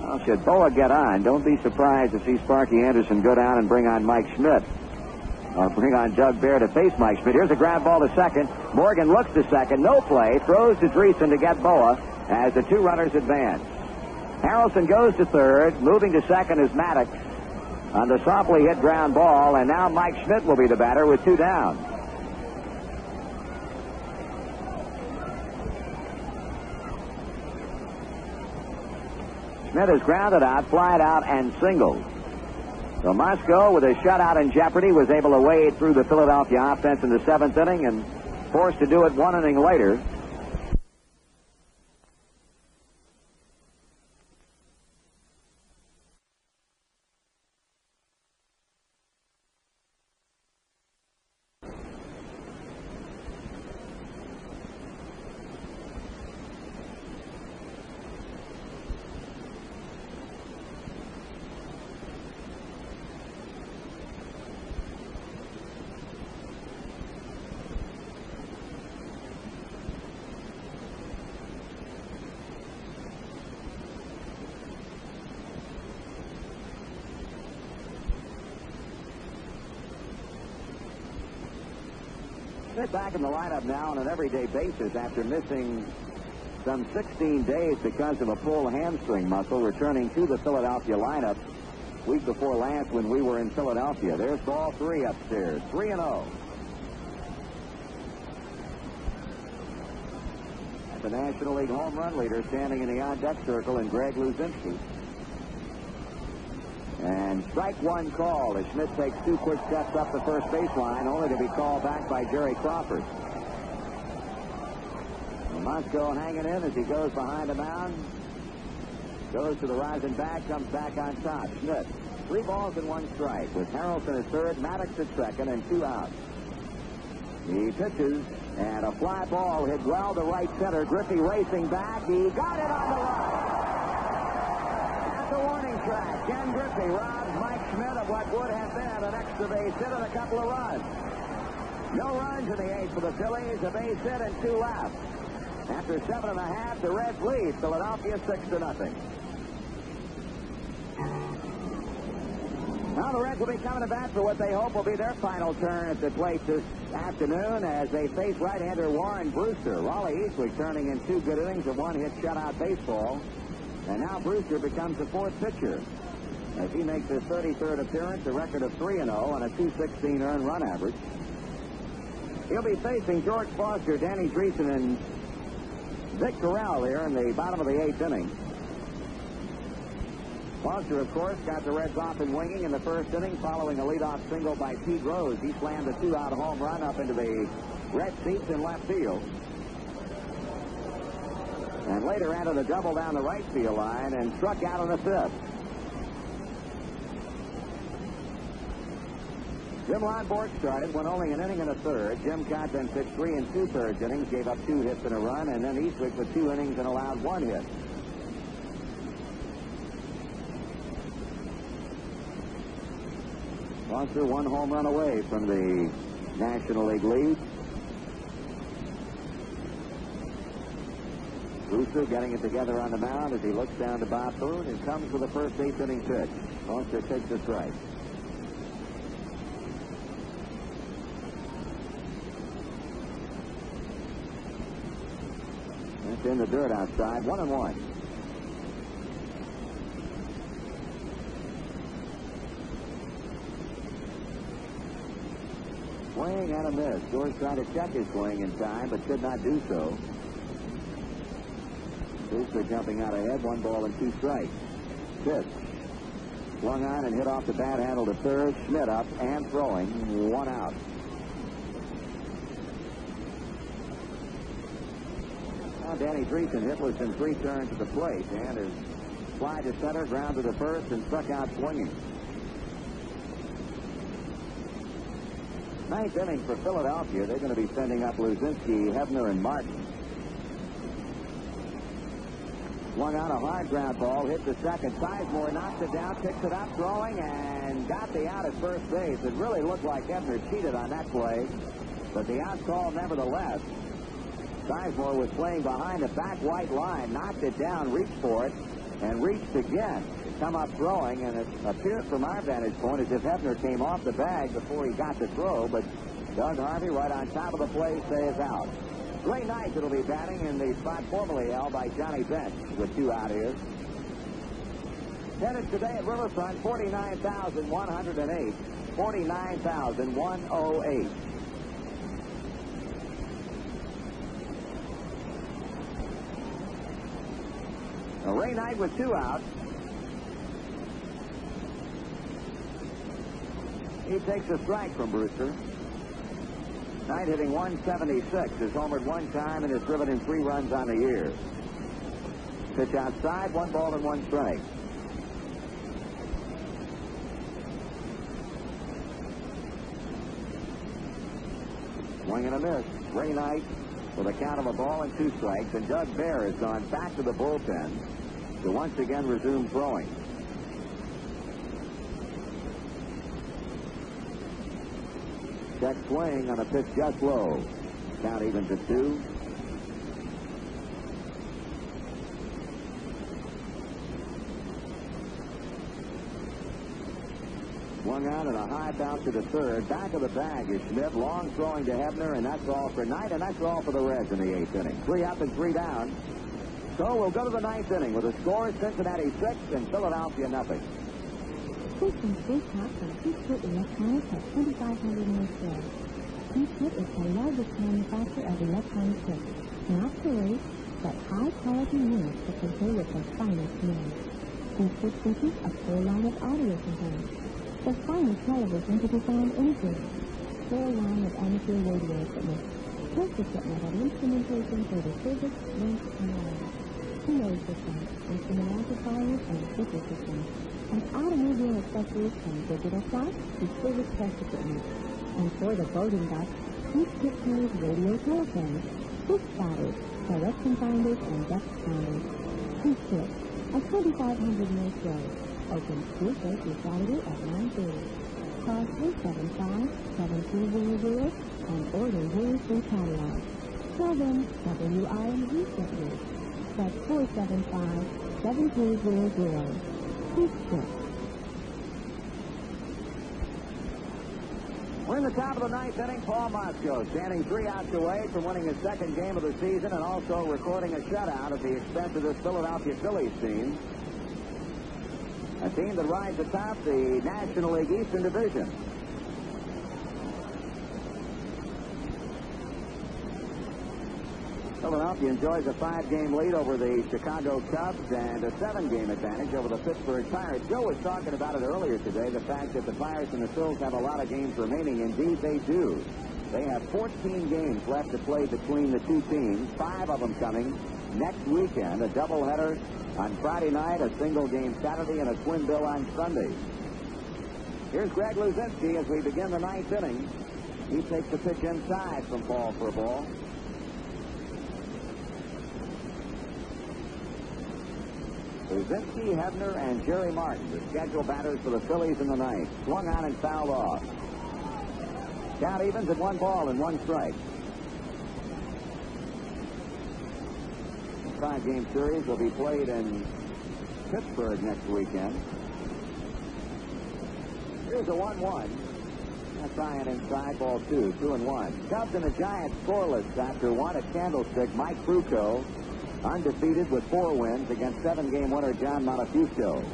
Well, should Boa get on, don't be surprised to see Sparky Anderson go down and bring on Mike Schmidt. Or bring on Doug Bear to face Mike Schmidt. Here's a ground ball to second. Morgan looks to second. No play. Throws to Dreesen to get Boa as the 2 runners advance. Harrelson goes to third. Moving to second is Maddox on the softly hit ground ball. And now Mike Schmidt will be the batter with 2 down. Schmidt has grounded out, flied out, and singled. So Moscow, with a shutout in jeopardy, was able to wade through the Philadelphia offense in the 7th inning and forced to do it 1 inning later. Back in the lineup now on an everyday basis after missing some 16 days because of a pulled hamstring muscle, returning to the Philadelphia lineup week before last when we were in Philadelphia. There's ball 3 upstairs. 3-0. At the National League home run leader standing in the on-deck circle in Greg Luzinski. And strike 1 called as Schmidt takes 2 quick steps up the first baseline, only to be called back by Jerry Crawford. And Moscow hanging in as he goes behind the mound. Goes to the rising bag, comes back on top. Schmidt, 3 balls and 1 strike with Harrelson at third, Maddox at second, and 2 outs. He pitches, and a fly ball hit well to right center. Griffey racing back. He got it on the line. The warning track. Ken Griffey robs Mike Schmidt of what would have been an extra base hit and a couple of runs. No runs in the 8th for the Phillies. A base hit and 2 left. After 7.5, the Reds lead Philadelphia 6-0. Now the Reds will be coming to bat for what they hope will be their final turn at the plate this afternoon as they face right-hander Warren Brewster. Raleigh Eastwick turning in 2 good innings of 1-hit shutout baseball. And now Brewster becomes the 4th pitcher as he makes his 33rd appearance, a record of 3-0 and a .216 earned run average. He'll be facing George Foster, Danny Dreesen, and Vic Corral here in the bottom of the 8th inning. Foster, of course, got the Reds off and winging in the 1st inning following a leadoff single by Pete Rose. He slammed a 2-out home run up into the Red seats in left field. And later added a double down the right field line and struck out in the 5th. Jim Lonborg started, went only an inning and a third. Jim Cott then pitched 3 2/3 innings, gave up 2 hits and a run, and then Eastwick with 2 innings and allowed 1 hit. Foster 1 home run away from the National League lead. Brewster getting it together on the mound as he looks down to Bob Boone and comes with the first 8th inning pitch. Foster takes a strike. It's in the dirt outside. 1-1. Swing and a miss. George tried to check his swing in time, but could not do so. Brewster jumping out ahead. 1 ball and 2 strikes. Pitch. Swung on and hit off the bat handle to third. Schmidt up and throwing. 1 out. Now Danny Dreesen hitless in 3 turns at the plate, and his fly to center, ground to the first, and struck out swinging. 9th inning for Philadelphia. They're going to be sending up Luzinski, Hebner, and Martin. Swung on a hard ground ball, hit the second. Sizemore knocks it down, picks it up, throwing, and got the out at first base. It really looked like Hebner cheated on that play, but the out call nevertheless. Sizemore was playing behind the back white line, knocked it down, reached for it, and reached again to come up throwing, and it appeared from our vantage point as if Hebner came off the bag before he got the throw, but Doug Harvey right on top of the play stays out. Ray Knight will be batting in the spot formerly held by Johnny Bench with 2 out here. Tennis today at Riverfront, 49,108. 49,108. Ray Knight with 2 out. He takes a strike from Brewster. Knight hitting 176, has homered 1 time and has driven in 3 runs on the year. Pitch outside, 1 ball and 1 strike. Swing and a miss. Ray Knight with a count of 1 ball and 2 strikes, and Doug Bear has gone back to the bullpen to once again resume throwing. Check swing on a pitch just low. Count even to 2. Swung out and a high bounce to the third. Back of the bag is Schmidt. Long throwing to Hebner, and that's all for Knight, and that's all for the Reds in the 8th inning. 3 up and 3 down. So we'll go to the 9th inning with a score: Cincinnati 6 and Philadelphia nothing. System Space Talk from Peachfoot Electronics at 2500 North Road. Peachfoot is the largest manufacturer of electronic chips. Not toys, but high-quality units that compare with the finest names. Peachfoot features a full line of audio components, the finest television to be found anywhere, full line of amateur radio equipment, plus equipment and instrumentation for the service, link, and line. Keynote systems, instrument amplifiers, and speaker systems, and automobile accessories from digital clocks to service test equipment. And for the boating ducks, Peachfoot carries radio telephones, fish spotters, direction finders, and depth sounders. Peachfoot at 2500 North Road. Open Tuesday through Saturday at 9:30. Call 375-7200 and order your free catalog. Tell them WIMG sent you. That's 475-7200. Peachfoot. We're in the top of the 9th inning. Paul Mosco standing 3 outs away from winning his 2nd game of the season and also recording a shutout at the expense of this Philadelphia Phillies team. A team that rides atop the National League Eastern Division. Philadelphia enjoys a 5-game lead over the Chicago Cubs and a 7-game advantage over the Pittsburgh Pirates. Joe was talking about it earlier today, the fact that the Pirates and the Phils have a lot of games remaining. Indeed, they do. They have 14 games left to play between the 2 teams, 5 of them coming next weekend. A doubleheader on Friday night, a single game Saturday, and a twin bill on Sunday. Here's Greg Luzinski as we begin the 9th inning. He takes the pitch inside from Paul for a ball. Luzinski, Hebner, and Jerry Martin, the scheduled batters for the Phillies in the ninth. Swung on and fouled off. Count evens at 1 ball and 1 strike. The 5-game series will be played in Pittsburgh next weekend. Here's a 1-1. That's high and inside, ball 2, 2-1. Cubs and the Giants scoreless after 1 at Candlestick. Mike Frucco undefeated with 4 wins against 7-game winner John Montefusco.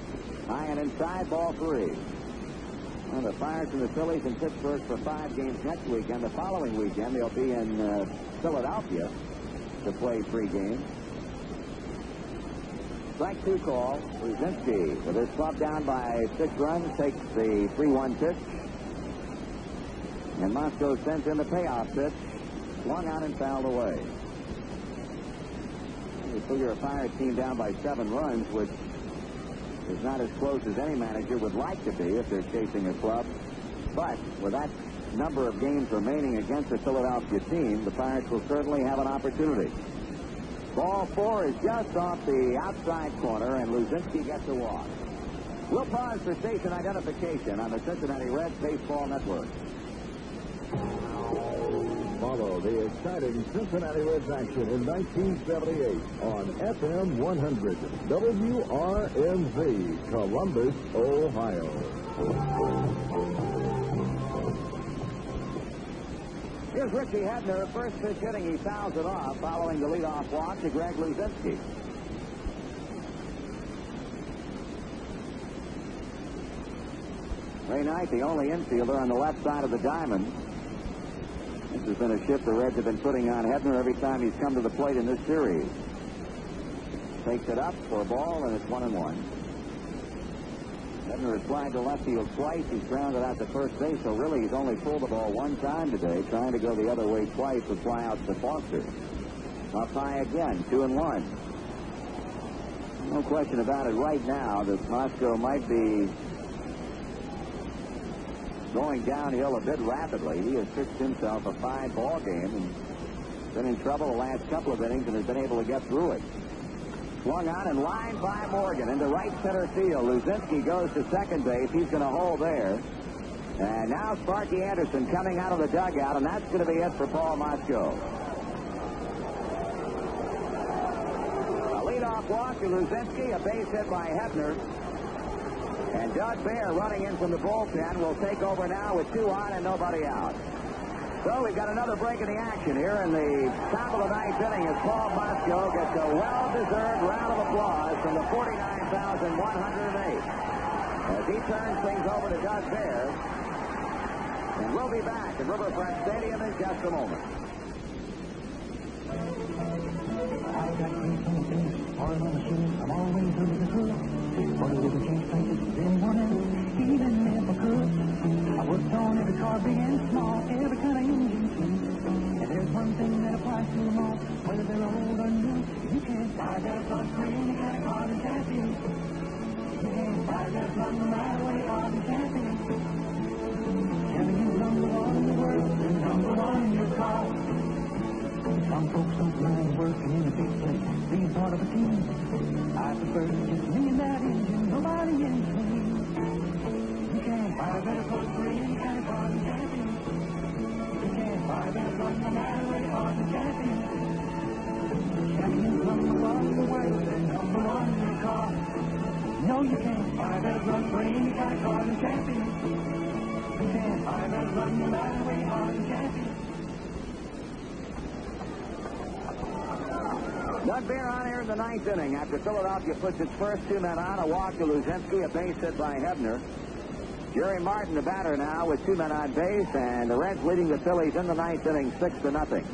High and inside, ball 3. Well, the Pirates and the Phillies in Pittsburgh for 5 games next weekend. The following weekend, they'll be in Philadelphia to play 3 games. Strike 2 call. Luzinski, with his club down by 6 runs, takes the 3-1 pitch. And Moscow sends in the payoff pitch. Swung on and fouled away. You figure a Pirates team down by 7 runs, which is not as close as any manager would like to be if they're chasing a club. But with that number of games remaining against the Philadelphia team, the Pirates will certainly have an opportunity. Ball 4 is just off the outside corner, and Luzinski gets a walk. We'll pause for station identification on the Cincinnati Reds Baseball Network. Follow the exciting Cincinnati Reds action in 1978 on FM 100 WRMZ, Columbus, Ohio. Here's Richie Hebner. First pitch hitting, he fouls it off following the leadoff walk to Greg Luzinski. Ray Knight, the only infielder on the left side of the diamond. This has been a shift the Reds have been putting on Hebner every time he's come to the plate in this series. Takes it up for a ball, and it's 1-1. Hebner has flied to left field twice. He's grounded out to first base, so really he's only pulled the ball 1 time today. Trying to go the other way twice with flyouts to Foster. Up high again, 2-1. No question about it right now that Moscow might be going downhill a bit rapidly. He has fixed himself a 5-ball game and been in trouble the last couple of innings and has been able to get through it. Swung on and lined by Morgan into right center field. Luzinski goes to second base. He's going to hold there. And now Sparky Anderson coming out of the dugout, and that's going to be it for Paul Moscow. A leadoff walk to Luzinski, a base hit by Hebner. And Doug Bear running in from the bullpen will take over now with 2 on and nobody out. So we've got another break in the action here in the top of the 9th inning as Paul Moscow gets a well-deserved round of applause from the 49,108 as he turns things over to Doug Bear. And we'll be back at Riverfront Stadium in just a moment. I've got things on the machine. I'm always ready to cook. What a little change places anyone else, even if I could. I worked on every car, big and small, every kind of engine too. And there's one thing that applies to them all, whether they're old or new. You can't buy that plus for any kind of car in champion. You can't buy that plus no matter what you are in champion. Champion's number 1 in the world, and number 1 in your car. Some folks don't mind working in a big place, being part of a team. I prefer just me and that engine, nobody in between. You can't buy a better clothes for any kind of car than champion. You can't buy a better clothes no matter where you are than champion. Champion's number 1 in the world and number 1 in your car. No, you can't buy a better clothes for any kind of car than champion. You can't buy a better clothes no matter where you are than champion. Doug Bear on here in the 9th inning after Philadelphia puts its first 2 men on. A walk to Luzinski, a base hit by Hebner. Jerry Martin, the batter now, with 2 men on base, and the Reds leading the Phillies in the 9th inning 6-0.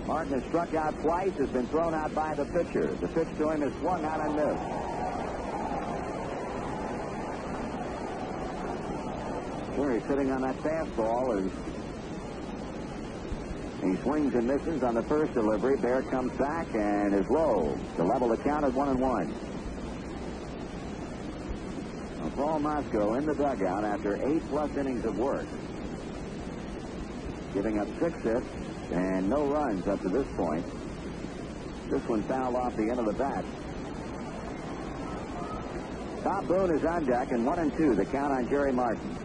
Martin has struck out twice, has been thrown out by the pitcher. The pitch to him is swung out and missed. Jerry sitting on that fastball as he swings and misses on the first delivery. Bear comes back and is low to level the count at 1-1. Paul Moscow in the dugout after 8+ innings of work, giving up 6 hits and no runs up to this point. This one fouled off the end of the bat. Bob Boone is on deck, and 1-2, the count on Jerry Martin.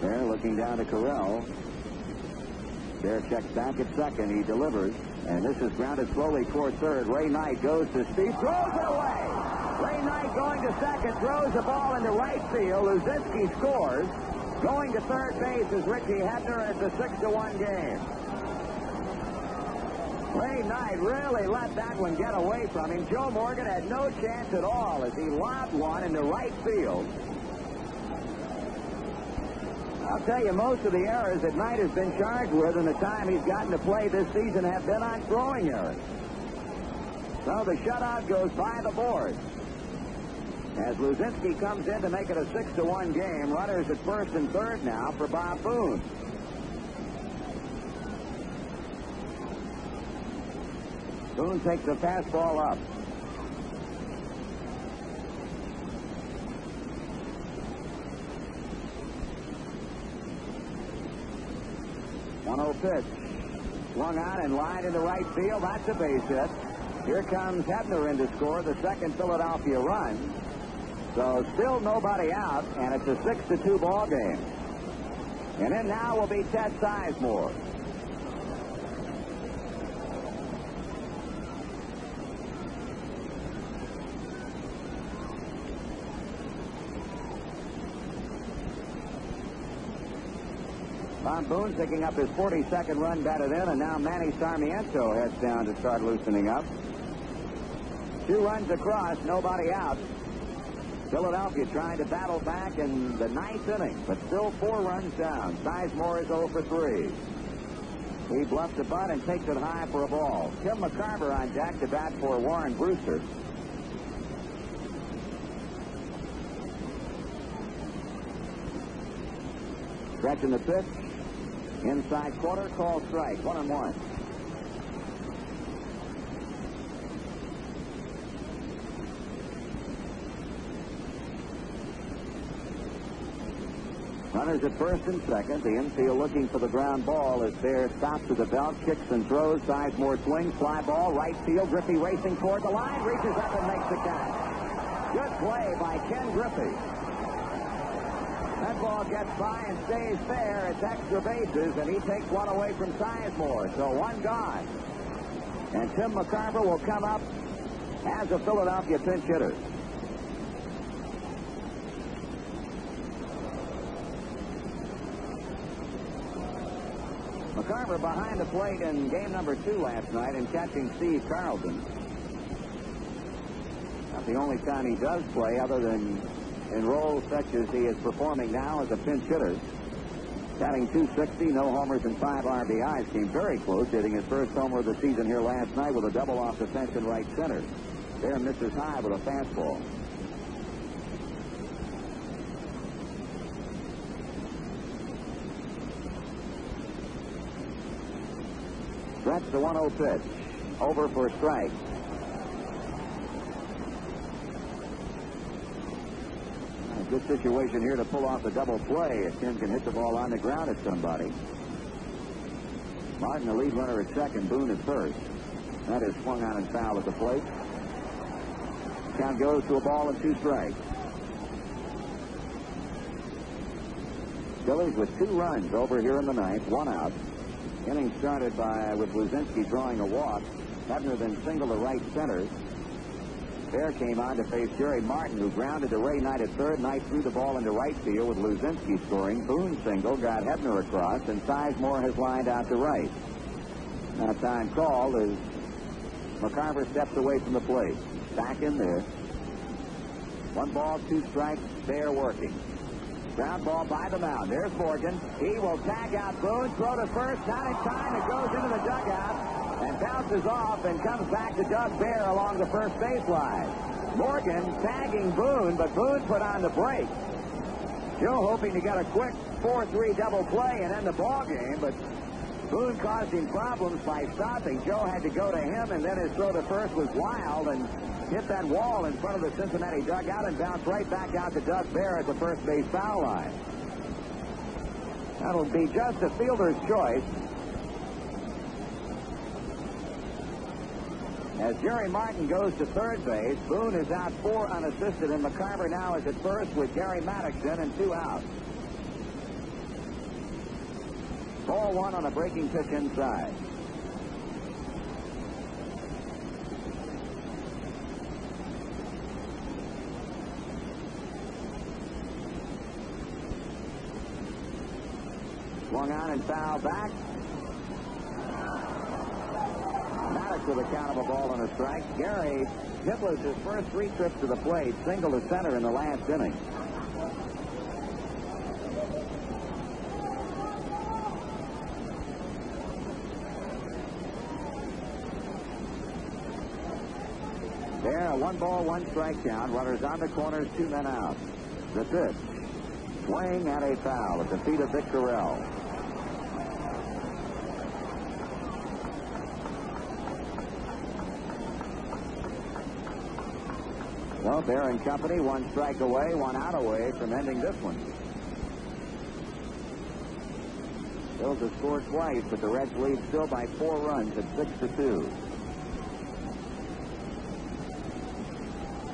There, looking down to Carell. Bear checks back at second. He delivers. And this is grounded slowly toward third. Ray Knight goes to Steve. Throws it away. Ray Knight going to second. Throws the ball into right field. Luzinski scores. Going to third base is Richie Hebner, and it's a 6-1 game. Ray Knight really let that one get away from him. Joe Morgan had no chance at all as he lobbed one into right field. I'll tell you, most of the errors that Knight has been charged with in the time he's gotten to play this season have been on throwing errors. So the shutout goes by the board. As Luzinski comes in to make it a 6-1 game, runners at first and third now for Bob Boone. Boone takes the fastball up. Pitch. Swung on and lined into right field. That's a base hit. Here comes Hebner in to score the second Philadelphia run. So still nobody out, and it's a 6-2 ball game. And in now will be Ted Sizemore. Bob Boone picking up his 42nd run batted in, and now Manny Sarmiento heads down to start loosening up. 2 runs across, nobody out. Philadelphia trying to battle back in the 9th inning, but still 4 runs down. Sizemore is 0 for 3. He bluffs the bunt and takes it high for a ball. Tim McCarver on deck to bat for Warren Brewster. Stretching the pitch. Inside quarter, call strike, 1-1. Runners at first and second. The infield looking for the ground ball as Bear stops to the belt, kicks and throws. Sizemore swings, fly ball, right field. Griffey racing toward the line, reaches up and makes the catch. Good play by Ken Griffey. That ball gets by and stays fair. It's extra bases, and he takes one away from Sizemore. So 1 gone. And Tim McCarver will come up as a Philadelphia pinch hitter. McCarver behind the plate in game number 2 last night and catching Steve Carlton. Not the only time he does play other than in roles such as he is performing now as a pinch hitter. Batting .260, no homers and 5 RBIs. Came very close, hitting his first homer of the season here last night with a double off the fence in right center. There misses high with a fastball. That's the 1-0 pitch. Over for a strike. Good situation here to pull off the double play if Tim can hit the ball on the ground at somebody. Martin, the lead runner at second, Boone at first. That is swung on and foul at the plate. Count goes to a ball and 2 strikes. Phillies with 2 runs over here in the 9th, 1 out. Inning started with Luzinski drawing a walk. Hebner then singled to right center. Bear came on to face Jerry Martin, who grounded to Ray Knight at third. Knight threw the ball into right field with Luzinski scoring. Boone single, got Hebner across, and Sizemore has lined out to right. Now time called as McCarver steps away from the plate. Back in there. 1 ball, 2 strikes, Bear working. Ground ball by the mound. There's Morgan. He will tag out Boone, throw to first, not in time. It goes into the dugout and bounces off and comes back to Doug Bear along the first baseline. Morgan tagging Boone, but Boone put on the brake. Joe hoping to get a quick 4-3 double play and end the ball game, but Boone caused him problems by stopping. Joe had to go to him, and then his throw to first was wild and hit that wall in front of the Cincinnati dugout and bounced right back out to Doug Bear at the first base foul line. That'll be just a fielder's choice. As Jerry Martin goes to third base, Boone is out 4 unassisted, and McCarver now is at first with Gary Maddox in and 2 out. Ball 1 on a breaking pitch inside. Swung on and fouled back. Maddox with a count of a ball and a strike. Gary Hitless, his first 3 trips to the plate, single to center in the last inning. There, a 1-ball, 1-strike count. Runners on the corners, 2 men out. The pitch. Swing and a foul at the feet of Vic Durrell. Well, Bear and company, 1 strike away, 1 out away from ending this one. Phillies have scored twice, but the Reds lead still by 4 runs at 6-2.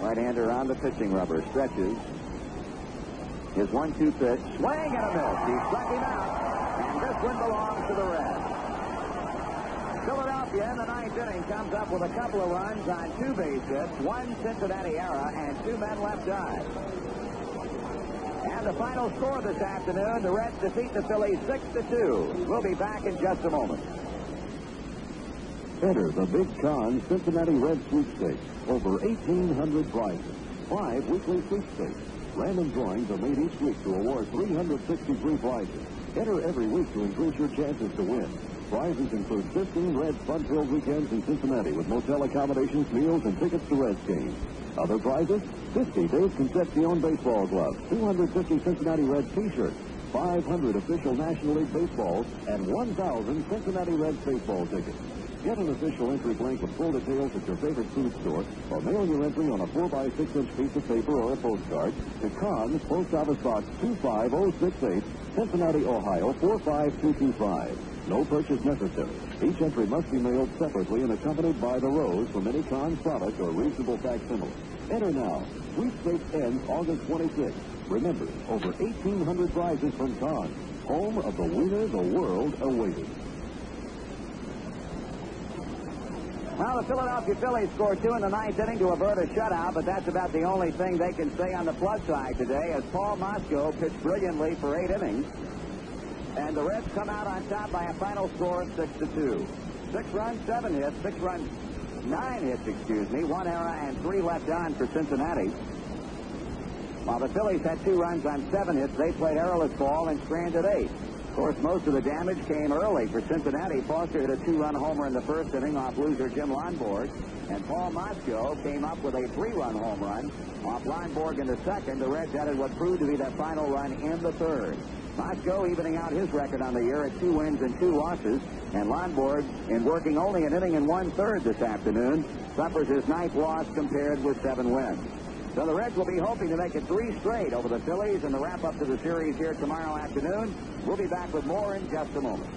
Right-hander on the pitching rubber, stretches. His 1-2 pitch, swing and a miss. He struck him out, and this one belongs to the Reds. Philadelphia in the 9th inning comes up with a couple of runs on 2 base hits, 1 Cincinnati error, and 2 men left on. And the final score this afternoon, the Reds defeat the Phillies 6-2. We'll be back in just a moment. Enter the Big Con Cincinnati Reds Sweepstakes. Over 1,800 prizes. 5 weekly sweepstakes. Random drawings are made each week to award 363 prizes. Enter every week to increase your chances to win. Prizes include 15 Reds fun-filled weekends in Cincinnati with motel accommodations, meals, and tickets to Reds games. Other prizes, 50 Dave Concepcion baseball gloves, 250 Cincinnati Reds t-shirts, 500 official National League baseballs, and 1,000 Cincinnati Reds baseball tickets. Get an official entry blank with full details at your favorite food store, or mail your entry on a 4x6-inch piece of paper or a postcard to Conn's Post Office Box 25068, Cincinnati, Ohio 45225. No purchase necessary. Each entry must be mailed separately and accompanied by the rose from any Conn's product or reasonable facsimile. Enter now. Sweepstakes ends August 26th. Remember, over 1,800 prizes from Conn's, home of the winner the world awaited. Well, the Philadelphia Phillies scored 2 in the 9th inning to avert a shutout, but that's about the only thing they can say on the plus side today, as Paul Mosco pitched brilliantly for 8 innings. And the Reds come out on top by a final score of 6-2. 6 runs, 7 hits, 9 hits, 1 error, and 3 left on for Cincinnati. While the Phillies had 2 runs on 7 hits, they played errorless ball and stranded 8. Of course, most of the damage came early for Cincinnati. Foster hit a 2-run homer in the first inning off loser Jim Lonborg, and Paul Mosco came up with a 3-run home run off Lonborg in the second. The Reds added what proved to be their final run in the third. Mosco evening out his record on the year at 2 wins and 2 losses, and Lonborg, in working only an inning and 1/3 this afternoon, suffers his 9th loss compared with 7 wins. So the Reds will be hoping to make it 3 straight over the Phillies in the wrap-up to the series here tomorrow afternoon. We'll be back with more in just a moment.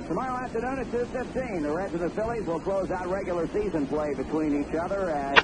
Tomorrow afternoon at 2:15, the Reds and the Phillies will close out regular season play between each other at